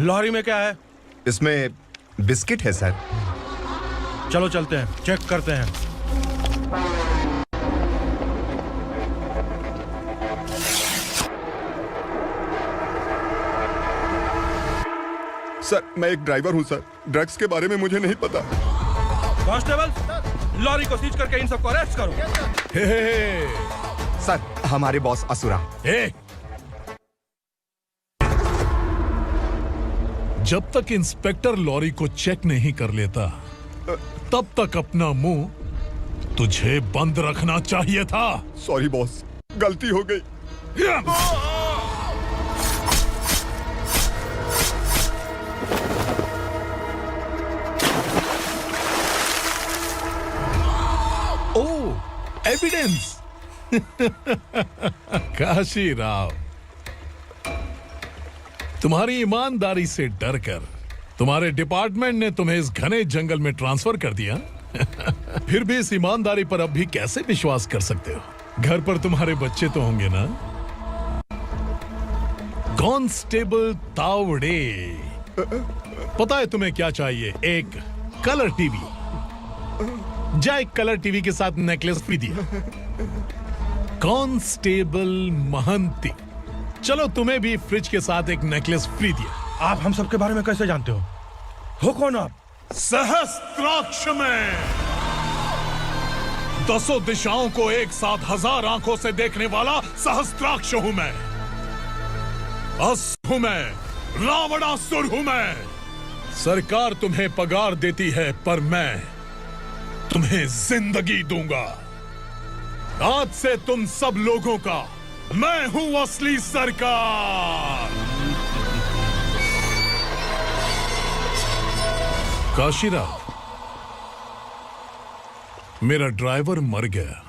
लॉरी में क्या है? इसमें बिस्किट है सर। चलो चलते हैं, चेक करते हैं। सर, मैं एक ड्राइवर हूं सर। ड्रग्स के बारे में मुझे नहीं पता। कांस्टेबल, लॉरी को सीज करके इन सबको अरेस्ट करो। सर, हमारे बॉस असुरा। जब तक इंस्पेक्टर लॉरी को चेक नहीं कर लेता तब तक अपना मुंह तुझे बंद रखना चाहिए था। सॉरी बॉस, गलती हो गई। एविडेंस। काशी राव, तुम्हारी ईमानदारी से डरकर तुम्हारे डिपार्टमेंट ने तुम्हें इस घने जंगल में ट्रांसफर कर दिया। फिर भी इस ईमानदारी पर अब भी कैसे विश्वास कर सकते हो? घर पर तुम्हारे बच्चे तो होंगे ना? कांस्टेबल तावड़े, पता है तुम्हें क्या चाहिए? एक कलर टीवी। जा एक कलर टीवी के साथ नेकलेस भी दिया। कांस्टेबल महंती, चलो तुम्हें भी फ्रिज के साथ एक नेकलेस फ्री दिया। आप हम सबके बारे में कैसे जानते हो कौन आप? सहस्त्राक्ष में 10 दिशाओं को एक साथ 1000 आंखों से देखने वाला सहस्त्राक्ष हूं मैं। असुर हूं मैं, रावणासुर हूं मैं। सरकार तुम्हें पगार देती है, पर मैं तुम्हें जिंदगी दूंगा। आज से तुम सब लोगों का मैं हूं असली सरकार। काशीराव, मेरा ड्राइवर मर गया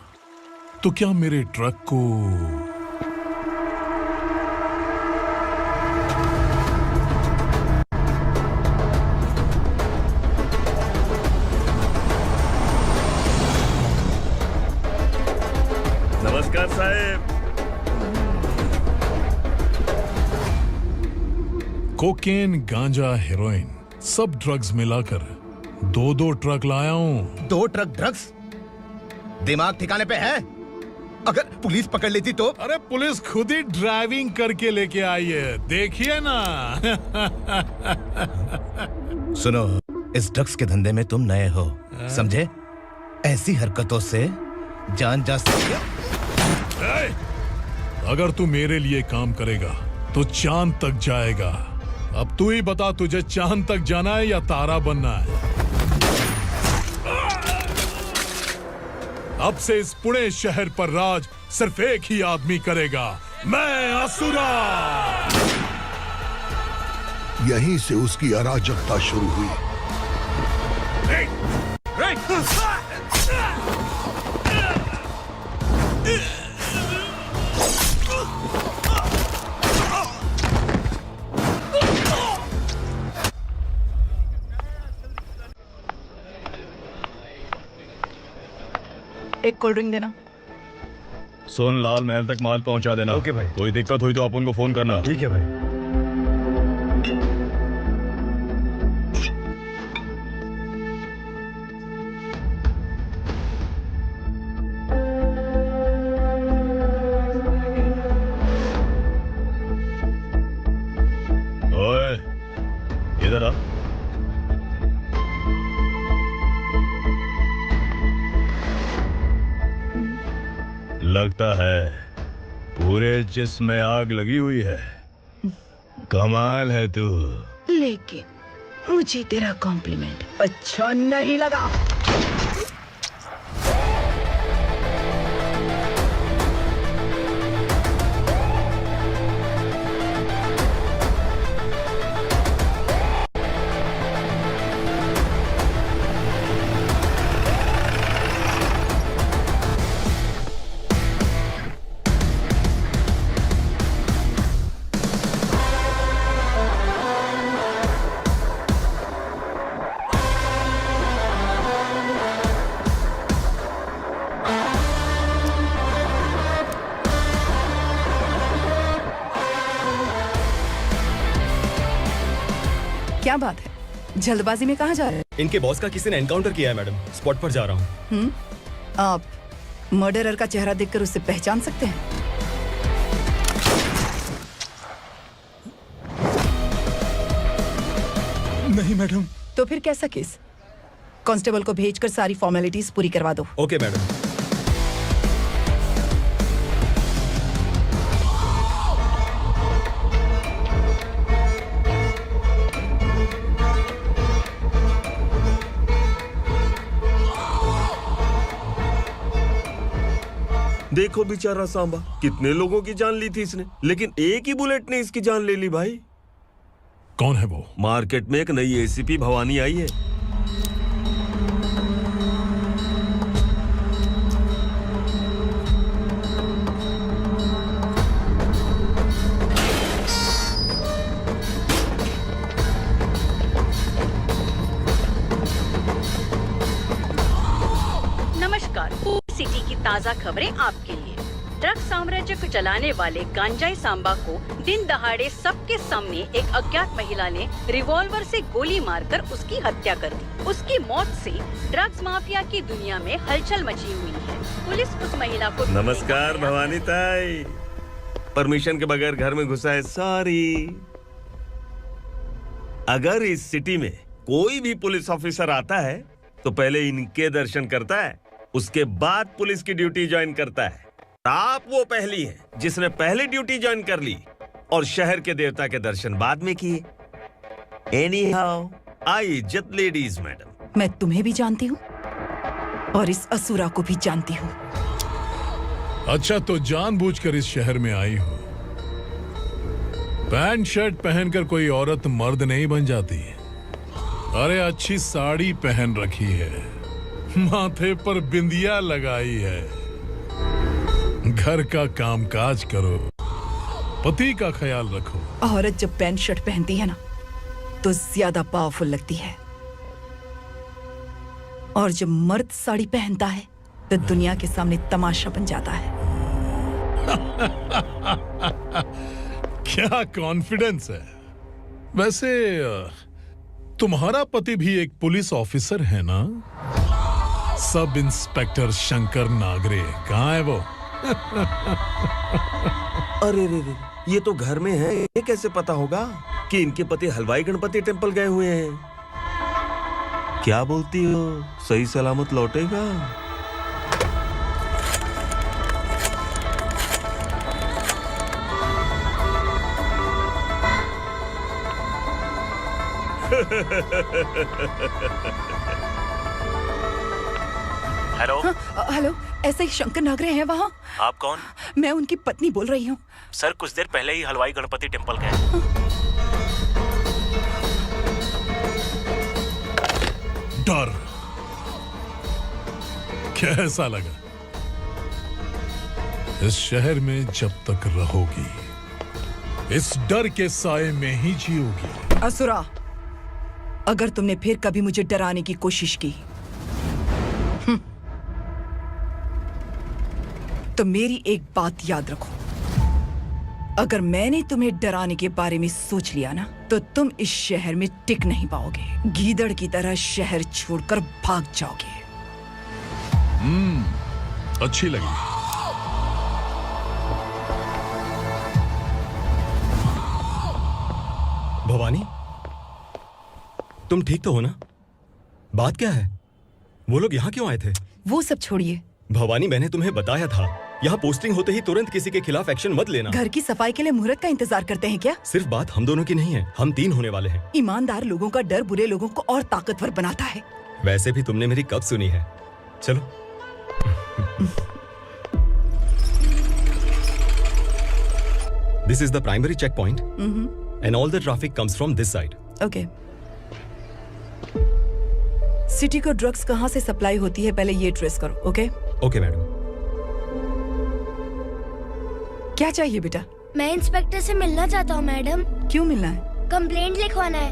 तो क्या मेरे ट्रक को नमस्कार साहब। कोकेन, गांजा, हेरोइन, सब ड्रग्स मिलाकर 2 ट्रक लाया हूं। 2 ट्रक ड्रग्स? दिमाग ठिकाने पे है? अगर पुलिस पकड़ लेती तो? अरे पुलिस खुद ही ड्राइविंग करके लेके आई है, देखिए ना। सुनो, इस ड्रग्स के धंधे में तुम नए हो, समझे? ऐसी हरकतों से जान जा सकती है। अगर तू मेरे लिए काम करेगा तो चांद तक जाएगा। अब तू ही बता, तुझे चांद तक जाना है या तारा बनना है? अब से इस पुणे शहर पर राज सिर्फ एक ही आदमी करेगा, मैं असुरा। यहीं से उसकी अराजकता शुरू हुई। एक कोल्ड ड्रिंक देना। सोनलाल महल तक माल पहुंचा देना। ओके भाई। कोई दिक्कत हुई तो आप उनको फोन करना। ठीक है भाई। ओए, इधर आ। लगता है पूरे जिस्म में आग लगी हुई है। कमाल है तू। लेकिन मुझे तेरा कॉम्प्लीमेंट अच्छा नहीं लगा। क्या बात है, जल्दबाजी में कहाँ जा रहे हैं? इनके बॉस का किसी ने एनकाउंटर किया है मैडम, स्पॉट पर जा रहा हूँ। आप मर्डरर का चेहरा देखकर उससे पहचान सकते हैं? नहीं मैडम। तो फिर कैसा केस? कांस्टेबल को भेजकर सारी फॉर्मेलिटीज पूरी करवा दो। Okay madam. देखो बेचारा सांबा, कितने लोगों की जान ली थी इसने, लेकिन एक ही बुलेट ने इसकी जान ले ली भाई। कौन है वो? मार्केट में एक नई एसीपी भवानी आई है। सिटी की ताज़ा खबरें आपके लिए। ड्रग्स साम्राज्य को चलाने वाले गांजाई सांबा को दिन दहाड़े सबके सामने एक अज्ञात महिला ने रिवॉल्वर से गोली मारकर उसकी हत्या कर दी। उसकी मौत से ड्रग्स माफिया की दुनिया में हलचल मची हुई है। पुलिस उस महिला को नमस्कार भवानी ताई, परमिशन के बगैर घर में घुसा है, सॉरी। अगर इस सिटी में कोई भी पुलिस ऑफिसर आता है तो पहले इनके दर्शन करता है, उसके बाद पुलिस की ड्यूटी ज्वाइन करता है। आप वो पहली हैं जिसने पहले ड्यूटी ज्वाइन कर ली और शहर के देवता के दर्शन बाद में किए। एनीहाउ, आई इज्जत लेडीज मैडम। मैं तुम्हें भी जानती हूँ और इस असुरा को भी जानती हूँ। अच्छा, तो जानबूझकर इस शहर में आई हो। पैंट शर्ट पहनकर कोई औरत मर्द नहीं बन जाती। अरे अच्छी साड़ी पहन रखी है, माथे पर बिंदिया लगाई है, घर का कामकाज करो, पति का ख्याल रखो। औरत जब पैंट शर्ट पहनती है ना तो ज्यादा पावरफुल लगती है, और जब मर्द साड़ी पहनता है तो दुनिया के सामने तमाशा बन जाता है। क्या कॉन्फिडेंस है। वैसे तुम्हारा पति भी एक पुलिस ऑफिसर है ना? सब इंस्पेक्टर शंकर नागरे, कहाँ है वो? अरे रे रे, ये तो घर में है, ये कैसे पता होगा कि इनके पति हलवाई गणपति टेम्पल गए हुए हैं? क्या बोलती हो, सही सलामत लौटेगा? हेलो। हेलो, ऐसे ही शंकर नागरे हैं वहाँ? आप कौन? मैं उनकी पत्नी बोल रही हूँ। सर कुछ देर पहले ही हलवाई गणपति टेम्पल गए। डर कैसा लगा? इस शहर में जब तक रहोगी इस डर के साए में ही जियोगी। असुरा, अगर तुमने फिर कभी मुझे डराने की कोशिश की तो मेरी एक बात याद रखो, अगर मैंने तुम्हें डराने के बारे में सोच लिया ना तो तुम इस शहर में टिक नहीं पाओगे। गीदड़ की तरह शहर छोड़कर भाग जाओगे। अच्छी लगी। भवानी, तुम ठीक तो हो ना? बात क्या है? वो लोग यहाँ क्यों आए थे? वो सब छोड़िए भवानी, मैंने तुम्हें बताया था यहाँ पोस्टिंग होते ही तुरंत किसी के खिलाफ एक्शन मत लेना। घर की सफाई के लिए मुहूर्त का इंतजार करते हैं क्या? सिर्फ बात हम दोनों की नहीं है, हम 3 होने वाले हैं। ईमानदार लोगों का डर बुरे लोगों को और ताकतवर बनाता है। वैसे भी तुमने मेरी कब सुनी है। चलो। This is the primary checkpoint and all the traffic comes from this side. Okay. City को ड्रग्स कहाँ से सप्लाई होती है पहले ये ट्रेस करो, ओके? Okay madam. क्या चाहिए बेटा? मैं इंस्पेक्टर से मिलना चाहता हूँ मैडम। क्यों मिलना है? कंप्लेंट लिखवाना है।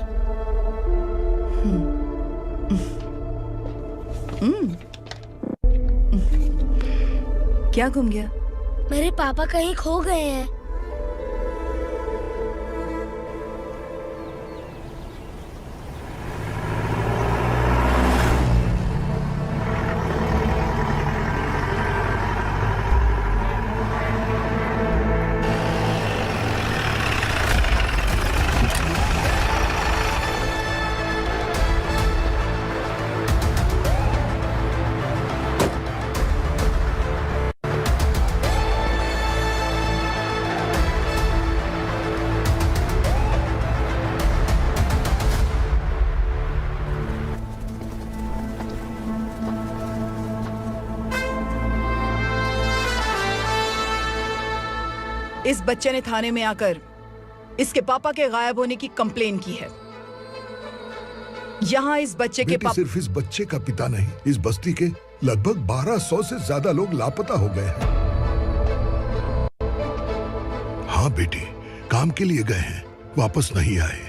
क्या गुम गया? मेरे पापा कहीं खो गए हैं। इस बच्चे ने थाने में आकर इसके पापा के गायब होने की कंप्लेन की है। यहाँ इस बच्चे के पापा सिर्फ इस बच्चे का पिता नहीं, इस बस्ती के लगभग 1200 से ज्यादा लोग लापता हो गए हैं। हाँ बेटी, काम के लिए गए हैं, वापस नहीं आए।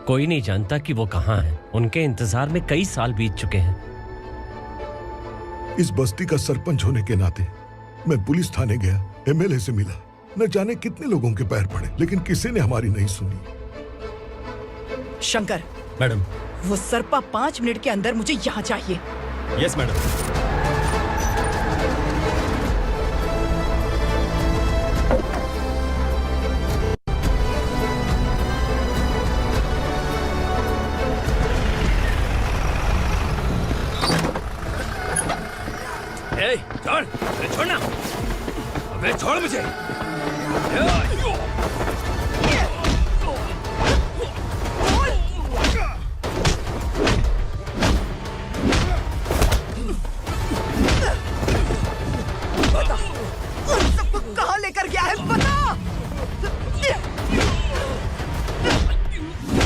कोई नहीं जानता कि वो कहाँ हैं। उनके इंतजार में कई साल बीत चुके हैं। इस बस्ती का सरपंच होने के नाते मैं पुलिस थाने गया, एमएलए से मिला, न जाने कितने लोगों के पैर पड़े, लेकिन किसी ने हमारी नहीं सुनी। शंकर, मैडम। वो सरपा 5 मिनट के अंदर मुझे यहाँ चाहिए। Yes madam. छोड़, अरे छोड़ना, अबे छोड़ मुझे। सबको कहाँ लेकर गया है बता।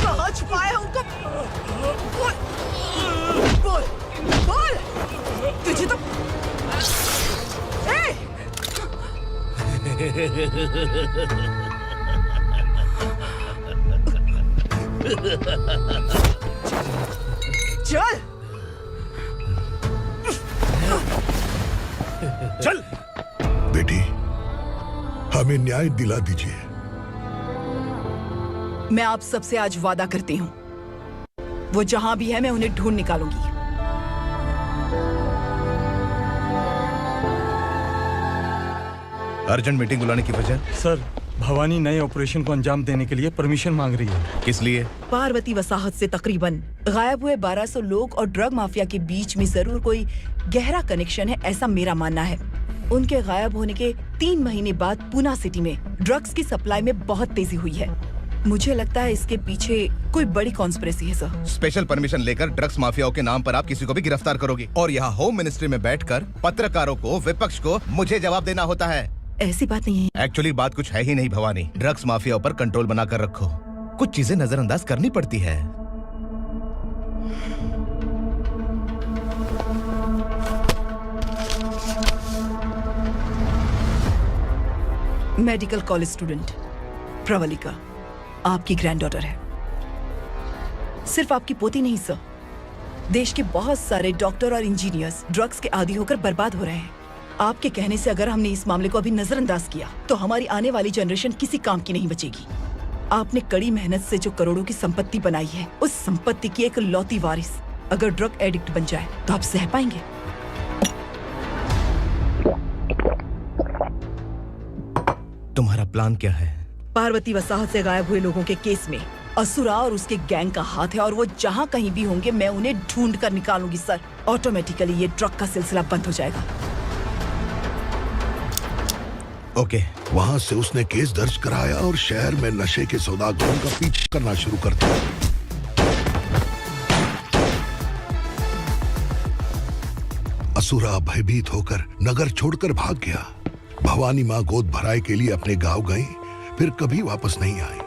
कहाँ छुपाया है उनको? बोल, बोल। तुझे तो चल चल बेटी, हमें न्याय दिला दीजिए। मैं आप सबसे आज वादा करती हूँ, वो जहां भी है मैं उन्हें ढूंढ निकालूंगी। अर्जेंट मीटिंग बुलाने की वजह? सर, भवानी नए ऑपरेशन को अंजाम देने के लिए परमिशन मांग रही है। किस लिए? पार्वती वसाहत से तकरीबन गायब हुए 1200 लोग और ड्रग माफिया के बीच में जरूर कोई गहरा कनेक्शन है, ऐसा मेरा मानना है। उनके गायब होने के 3 महीने बाद पूना सिटी में ड्रग्स की सप्लाई में बहुत तेजी हुई है। मुझे लगता है इसके पीछे कोई बड़ी कॉन्स्पिरेसी है सर। स्पेशल परमिशन लेकर ड्रग्स माफियाओं के नाम पर आप किसी को भी गिरफ्तार करोगे और यहाँ होम मिनिस्ट्री में बैठकर पत्रकारों को, विपक्ष को मुझे जवाब देना होता है। ऐसी बात नहीं है। एक्चुअली बात कुछ है ही नहीं भवानी। ड्रग्स माफियाओं पर कंट्रोल बनाकर रखो, कुछ चीजें नजरअंदाज करनी पड़ती है। मेडिकल कॉलेज स्टूडेंट प्रवलिका आपकी ग्रैंडडॉटर है। सिर्फ आपकी पोती नहीं सर, देश के बहुत सारे डॉक्टर और इंजीनियर्स ड्रग्स के आदी होकर बर्बाद हो रहे हैं। आपके कहने से अगर हमने इस मामले को अभी नजरअंदाज किया तो हमारी आने वाली जनरेशन किसी काम की नहीं बचेगी। आपने कड़ी मेहनत से जो करोड़ों की संपत्ति बनाई है, उस संपत्ति की एक लौती वारिस अगर ड्रग एडिक्ट बन जाए तो आप सह पाएंगे? तुम्हारा प्लान क्या है? पार्वती वसाहत से गायब हुए लोगों के केस में असुरा और उसके गैंग का हाथ है और वो जहाँ कहीं भी होंगे मैं उन्हें ढूंढ कर निकालूंगी सर। ऑटोमेटिकली ये ड्रग का सिलसिला बंद हो जाएगा। ओके। वहाँ से उसने केस दर्ज कराया और शहर में नशे के सौदागरों का पीछा करना शुरू कर दिया। असुरा भयभीत होकर नगर छोड़कर भाग गया। भवानी माँ गोद भराई के लिए अपने गांव गई, फिर कभी वापस नहीं आई।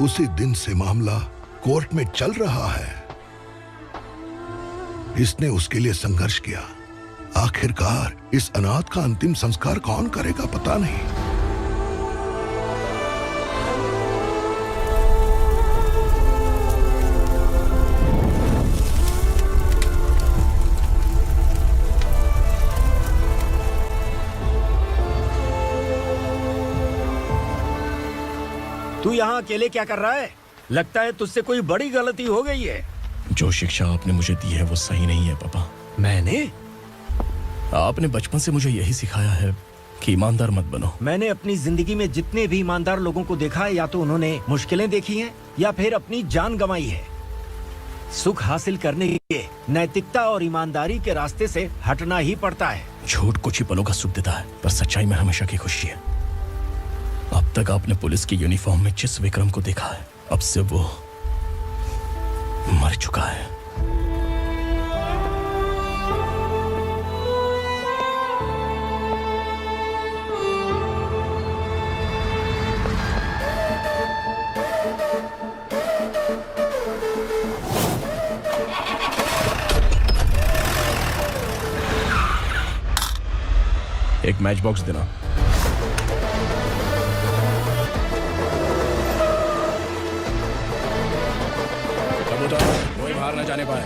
उसी दिन से मामला कोर्ट में चल रहा है। इसने उसके लिए संघर्ष किया। आखिरकार इस अनाथ का अंतिम संस्कार कौन करेगा पता नहीं। तू यहाँ अकेले क्या कर रहा है? लगता है तुझसे कोई बड़ी गलती हो गई है। जो शिक्षा आपने मुझे दी है वो सही नहीं है पापा। मैंने? आपने बचपन से मुझे यही सिखाया है कि ईमानदार मत बनो। मैंने अपनी जिंदगी में जितने भी ईमानदार लोगों को देखा है, या तो उन्होंने मुश्किलें देखी हैं या फिर अपनी जान गंवाई है। सुख हासिल करने के लिए नैतिकता और ईमानदारी के रास्ते से हटना ही पड़ता है। झूठ कुछ ही पलों का सुख देता है, पर सच्चाई में हमेशा की खुशी है। अब तक आपने पुलिस की यूनिफॉर्म में जिस विक्रम को देखा है, अब से वो मर चुका है। एक मैच बॉक्स देना। कोई बाहर न जाने पाए।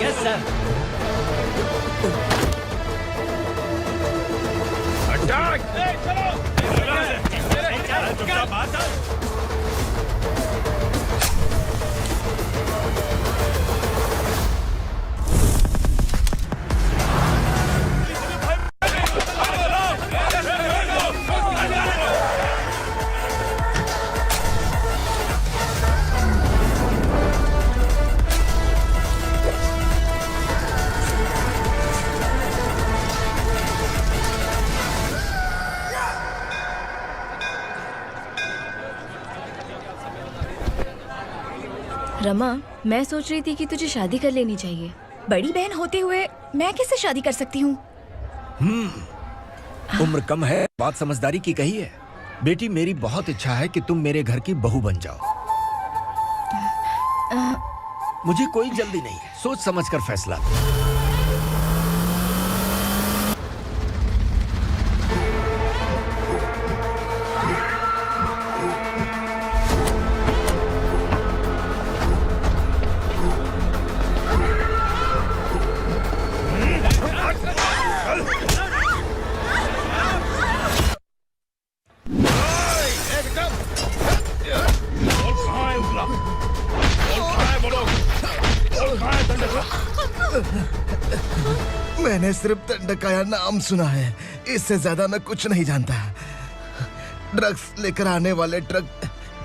Yes sir. रमा, मैं सोच रही थी कि तुझे शादी कर लेनी चाहिए। बड़ी बहन होते हुए मैं कैसे शादी कर सकती हूँ? उम्र कम है, बात समझदारी की कही है। बेटी, मेरी बहुत इच्छा है कि तुम मेरे घर की बहू बन जाओ। मुझे कोई जल्दी नहीं है, सोच समझ कर फैसला लो। मैंने सिर्फ दंडकाया नाम सुना है, इससे ज्यादा मैं कुछ नहीं जानता। ड्रग्स लेकर आने वाले truck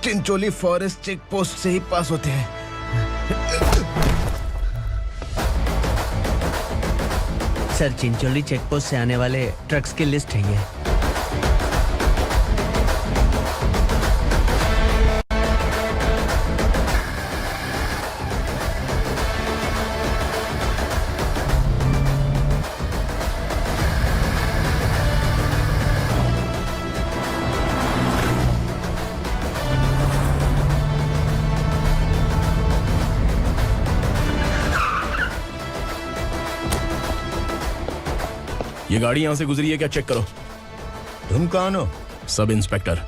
Chincholi forest check post से ही पास होते हैं। सर, चिंचोली चेक पोस्ट से आने वाले ट्रक्स की लिस्ट है ये। ये गाड़ी यहां से गुजरी है क्या? चेक करो। तुम कौन हो? Sub inspector.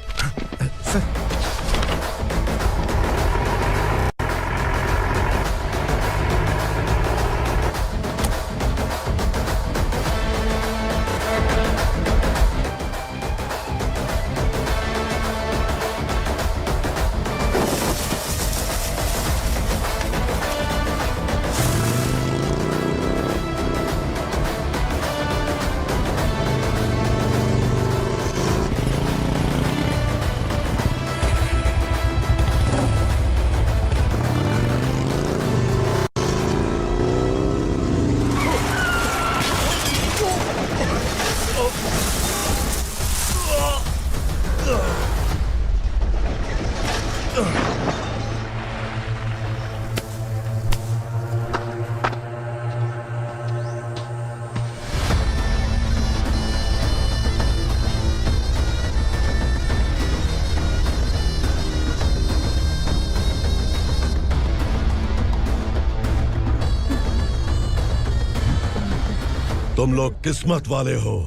तुम लोग किस्मत वाले हो,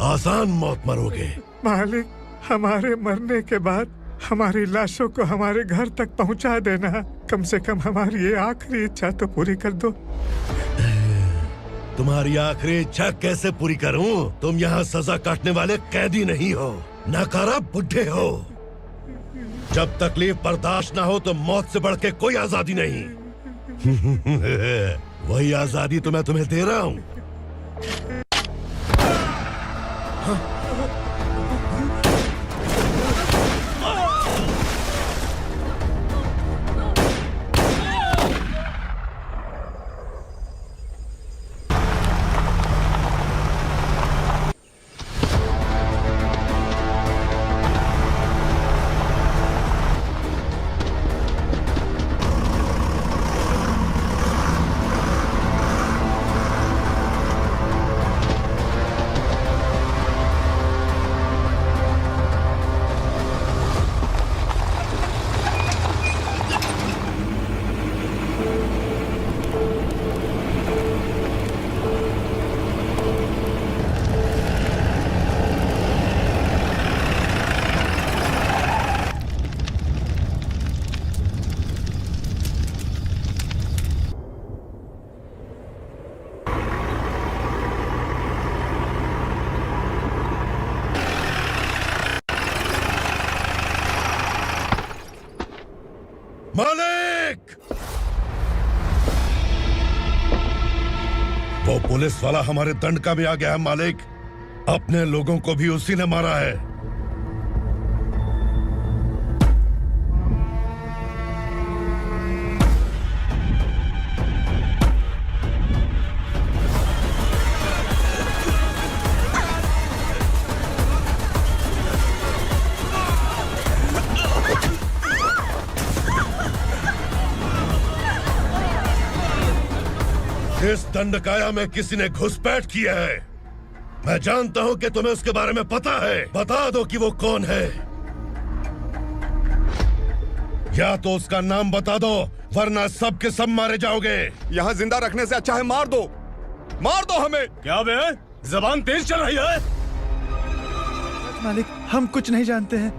आसान मौत मरोगे। मालिक, हमारे मरने के बाद हमारी लाशों को हमारे घर तक पहुंचा देना। कम से कम हमारी ये आखिरी इच्छा तो पूरी कर दो। तुम्हारी आखिरी इच्छा कैसे पूरी करूं? तुम यहाँ सजा काटने वाले कैदी नहीं हो, नकारा बुढ़े हो। जब तकलीफ बर्दाश्त ना हो तो मौत से बढ़ के कोई आजादी नहीं। वही आजादी तो मैं तुम्हें दे रहा हूँ। मालिक! वो पुलिस वाला हमारे दंडका में आ गया है मालिक। अपने लोगों को भी उसी ने मारा है। इस दंडकाया में किसी ने घुसपैठ किया है। मैं जानता हूं कि तुम्हें उसके बारे में पता है। बता दो कि वो कौन है। या तो उसका नाम बता दो, वरना सब के सब मारे जाओगे। यहाँ जिंदा रखने से अच्छा है मार दो हमें। क्या बे? जबान तेज चल रही है। मालिक, हम कुछ नहीं जानते हैं।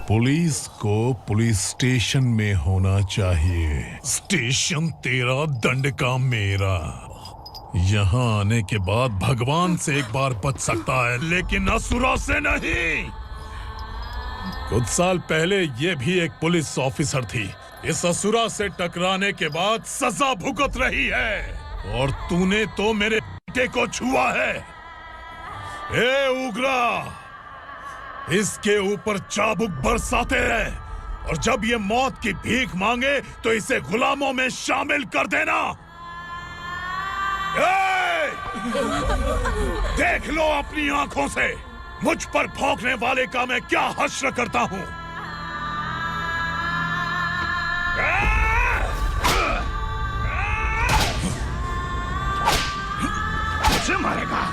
पुलिस को पुलिस स्टेशन में होना चाहिए। स्टेशन तेरा, दंड का मेरा। यहाँ आने के बाद भगवान से एक बार बच सकता है, लेकिन असुरा से नहीं। कुछ साल पहले ये भी एक पुलिस ऑफिसर थी। इस असुरा से टकराने के बाद सजा भुगत रही है, और तूने तो मेरे बेटे को छुआ है। ए उग्रा, इसके ऊपर चाबुक बरसाते रहे, और जब ये मौत की भीख मांगे तो इसे गुलामों में शामिल कर देना। देख लो अपनी आंखों से मुझ पर भौंकने वाले का मैं क्या हश्र करता हूँ। मुझे मारेगा।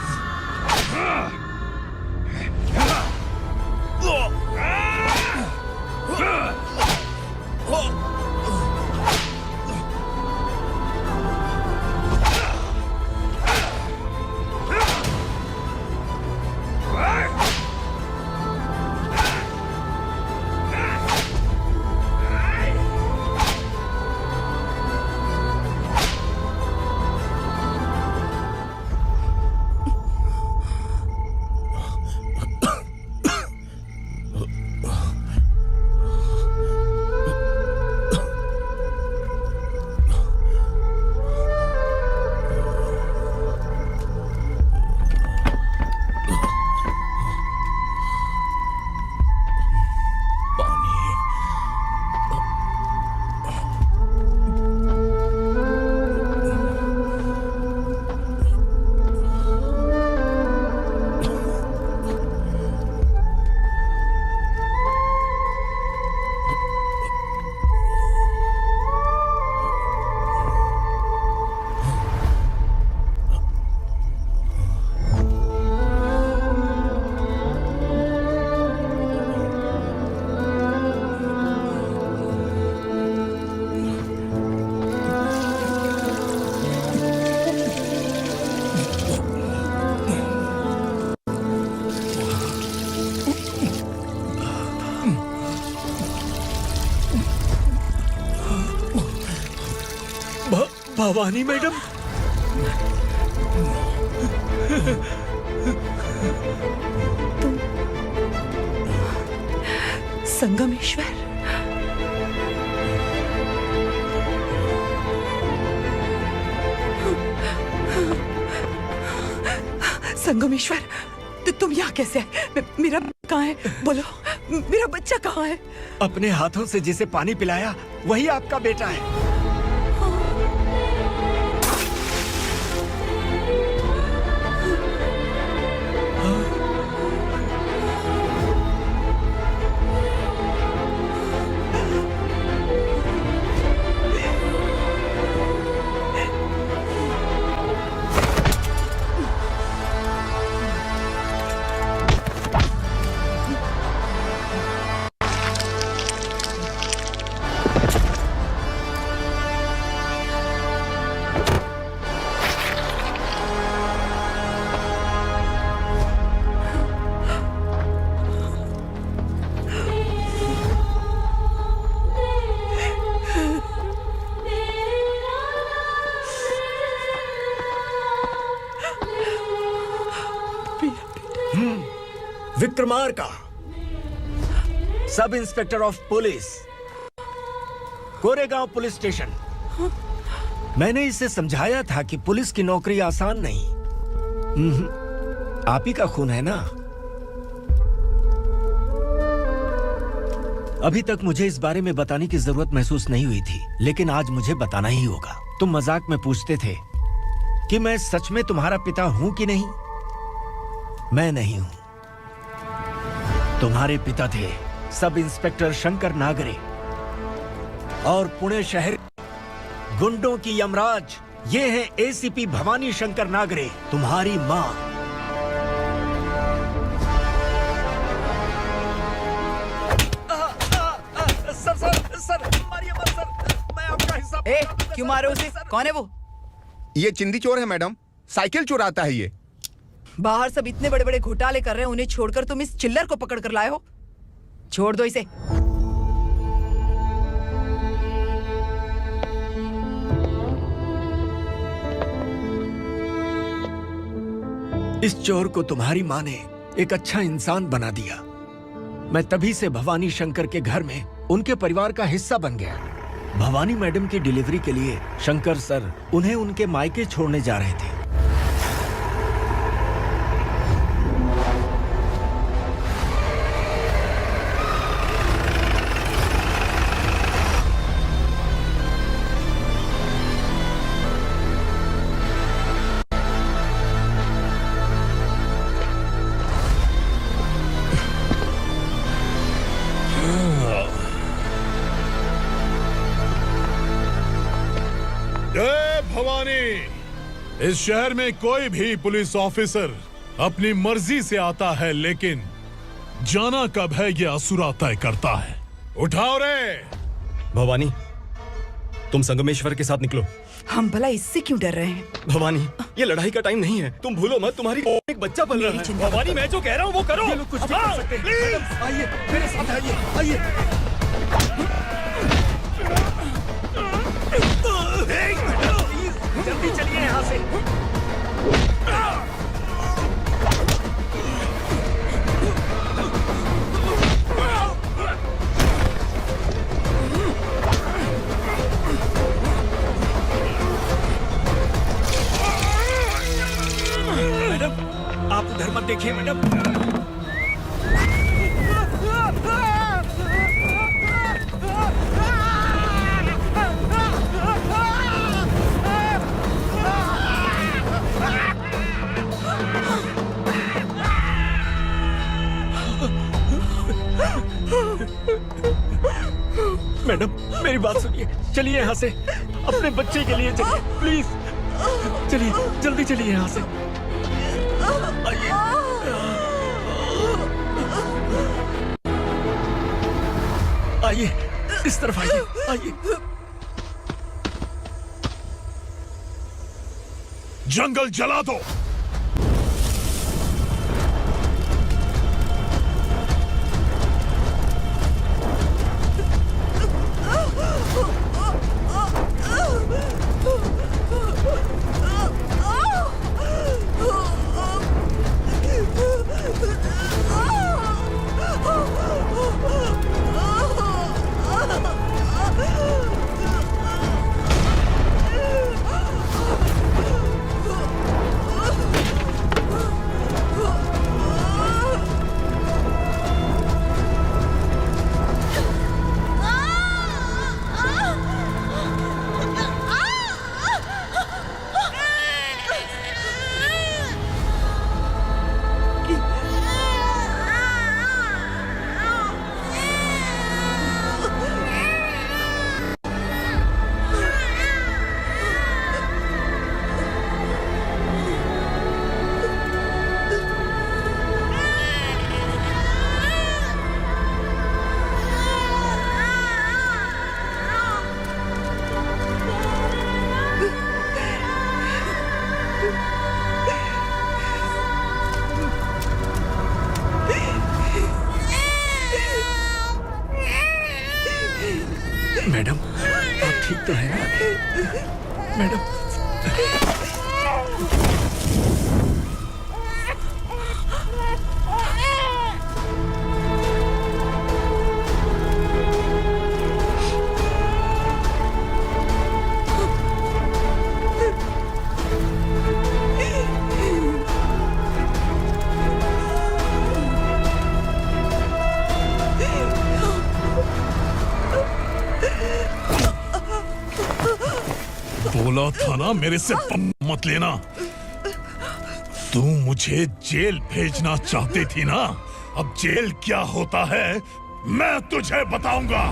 भवानी मैडम, तुम संगमेश्वर? संगमेश्वर, तुम यहाँ कैसे आए? मेरा कहाँ है? बोलो, मेरा बच्चा कहाँ है? अपने हाथों से जिसे पानी पिलाया वही आपका बेटा है। Vikramarka, sub inspector of police, Koregaon police station. मैंने इसे समझाया था कि पुलिस की नौकरी आसान नहीं। आप ही का खून है ना? अभी तक मुझे इस बारे में बताने की जरूरत महसूस नहीं हुई थी, लेकिन आज मुझे बताना ही होगा। तुम मजाक में पूछते थे कि मैं सच में तुम्हारा पिता हूं कि नहीं। मैं नहीं हूं। तुम्हारे पिता थे सब इंस्पेक्टर शंकर नागरे, और पुणे शहर गुंडों की यमराज ये है एसीपी भवानी शंकर नागरे, तुम्हारी मां। सर, मारिए मत सर, मैं आपका हिस्सा। क्यों मारे उसे? कौन है वो? ये चिंदी चोर है मैडम, साइकिल चुराता है ये। बाहर सब इतने बड़े बड़े घोटाले कर रहे हैं, उन्हें छोड़कर तुम इस चिल्लर को पकड़ कर लाए हो। छोड़ दो इसे। इस चोर को तुम्हारी मां ने एक अच्छा इंसान बना दिया। मैं तभी से भवानी शंकर के घर में उनके परिवार का हिस्सा बन गया। भवानी मैडम की डिलीवरी के लिए शंकर सर उन्हें उनके मायके छोड़ने जा रहे थे। भवानी, इस शहर में कोई भी पुलिस ऑफिसर अपनी मर्जी से आता है, लेकिन जाना कब है ये असुरा तय करता है। उठाओ रे। भवानी, तुम संगमेश्वर के साथ निकलो। हम भला इससे क्यों डर रहे हैं? भवानी, ये लड़ाई का टाइम नहीं है। तुम भूलो मत, तुम्हारी एक बच्चा पल रहा है। भवानी, मैं जो कह रहा हूँ वो करो। ये लोग कुछ भी कर सकते हैं। आइए मेरे साथ, आइए। जल्दी चलिए यहाँ से। मैडम, आप उधर मत देखिए मैडम। मैडम, मेरी बात सुनिए। चलिए यहाँ से, अपने बच्चे के लिए चलिए, प्लीज। चलिए, जल्दी चलिए यहाँ से। आइए। आइए, इस तरफ आइए, आइए। जंगल जला दो। मैडम, आप ठीक तो हैं? मैडम, बोला था ना मेरे से मत लेना। तू मुझे जेल भेजना चाहती थी ना, अब जेल क्या होता है मैं तुझे बताऊंगा।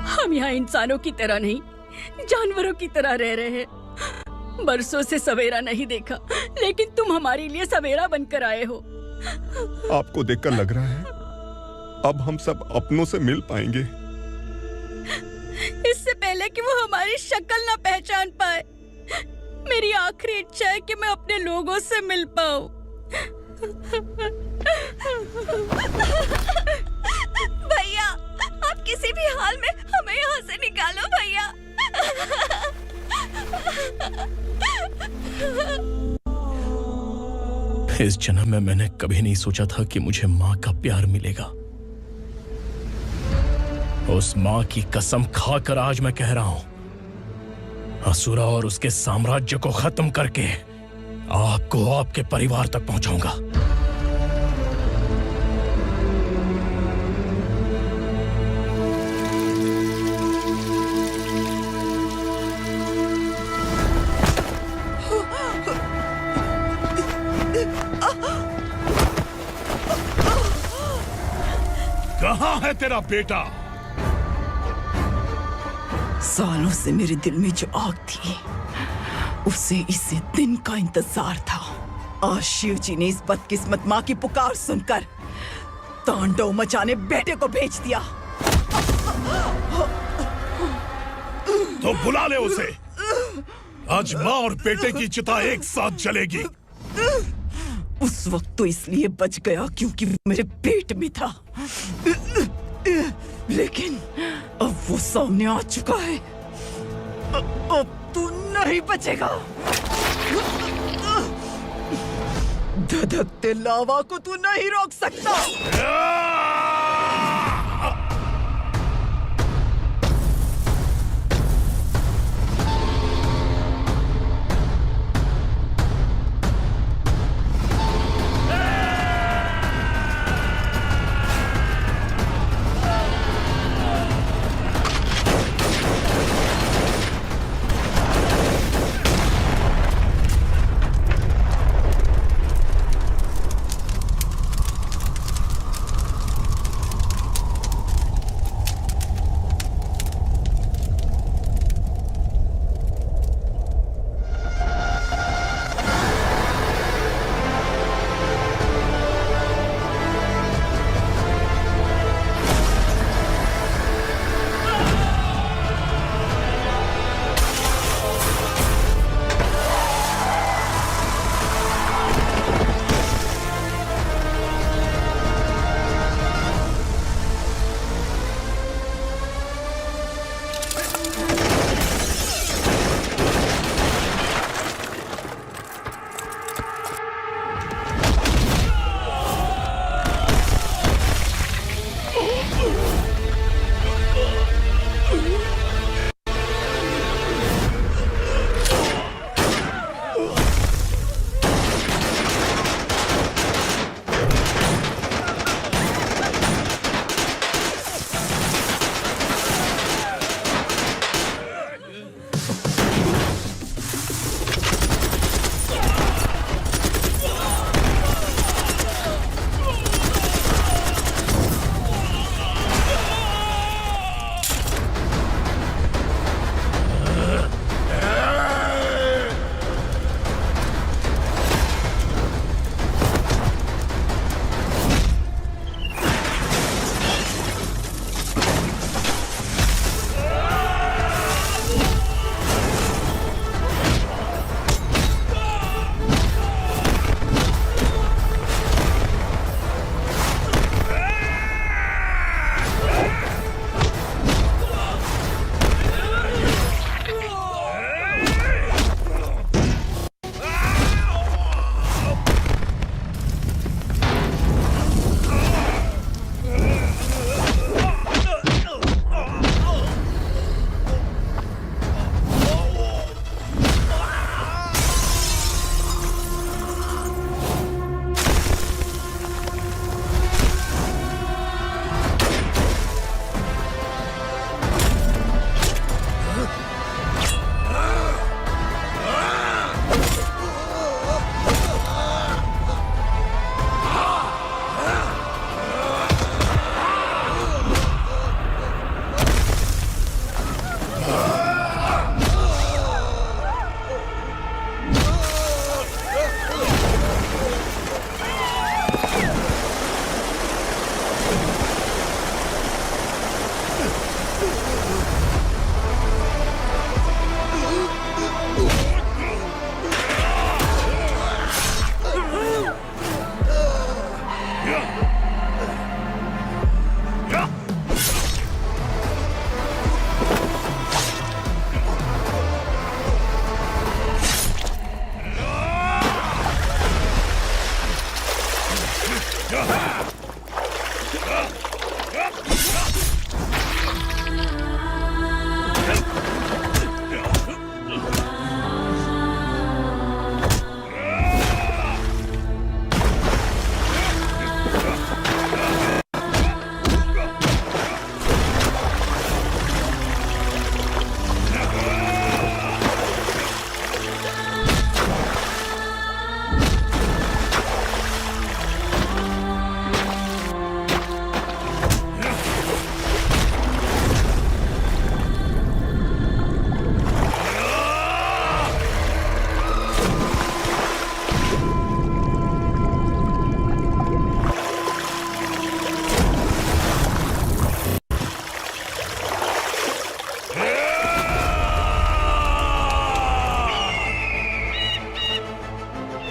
हम यहाँ इंसानों की तरह नहीं, जानवरों की तरह रह रहे हैं। बरसों से सवेरा नहीं देखा, लेकिन तुम हमारे लिए सवेरा बनकर आए हो। आपको देखकर लग रहा है अब हम सब अपनों से मिल पाएंगे। इससे पहले कि वो हमारी शक्ल ना पहचान पाए, मेरी आखिरी इच्छा है कि मैं अपने लोगों से मिल पाऊं। भैया, आप किसी भी हाल में हमें यहाँ से निकालो भैया। इस जन्म में मैंने कभी नहीं सोचा था कि मुझे माँ का प्यार मिलेगा। उस माँ की कसम खाकर आज मैं कह रहा हूं, असुरा और उसके साम्राज्य को खत्म करके आपको आपके परिवार तक पहुंचाऊंगा। कहाँ है तेरा बेटा? सालों से मेरे दिल में जो आग थी, उसे इसी दिन का इंतजार था। आज शिव जी ने इस बदकिस्मत माँ की पुकार सुनकर तांडव मचाने बेटे को भेज दिया। तो बुला ले उसे। आज माँ और बेटे की चिता एक साथ जलेगी। उस वक्त तो इसलिए बच गया क्योंकि वो मेरे पेट में था, लेकिन अब वो सामने आ चुका है। अब तू नहीं बचेगा। धधकते लावा को तू नहीं रोक सकता।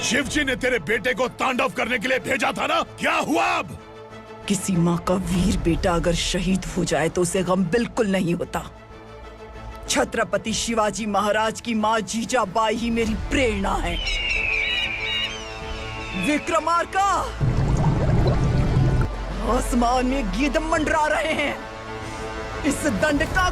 शिवजी ने तेरे बेटे को तांडव करने के लिए भेजा था ना, क्या हुआ अब? किसी माँ का वीर बेटा अगर शहीद हो जाए तो उसे गम बिल्कुल नहीं होता। छत्रपति शिवाजी महाराज की माँ जीजाबाई ही मेरी प्रेरणा है। विक्रमार्का, आसमान में गिद्ध मंडरा रहे हैं। इस दंड का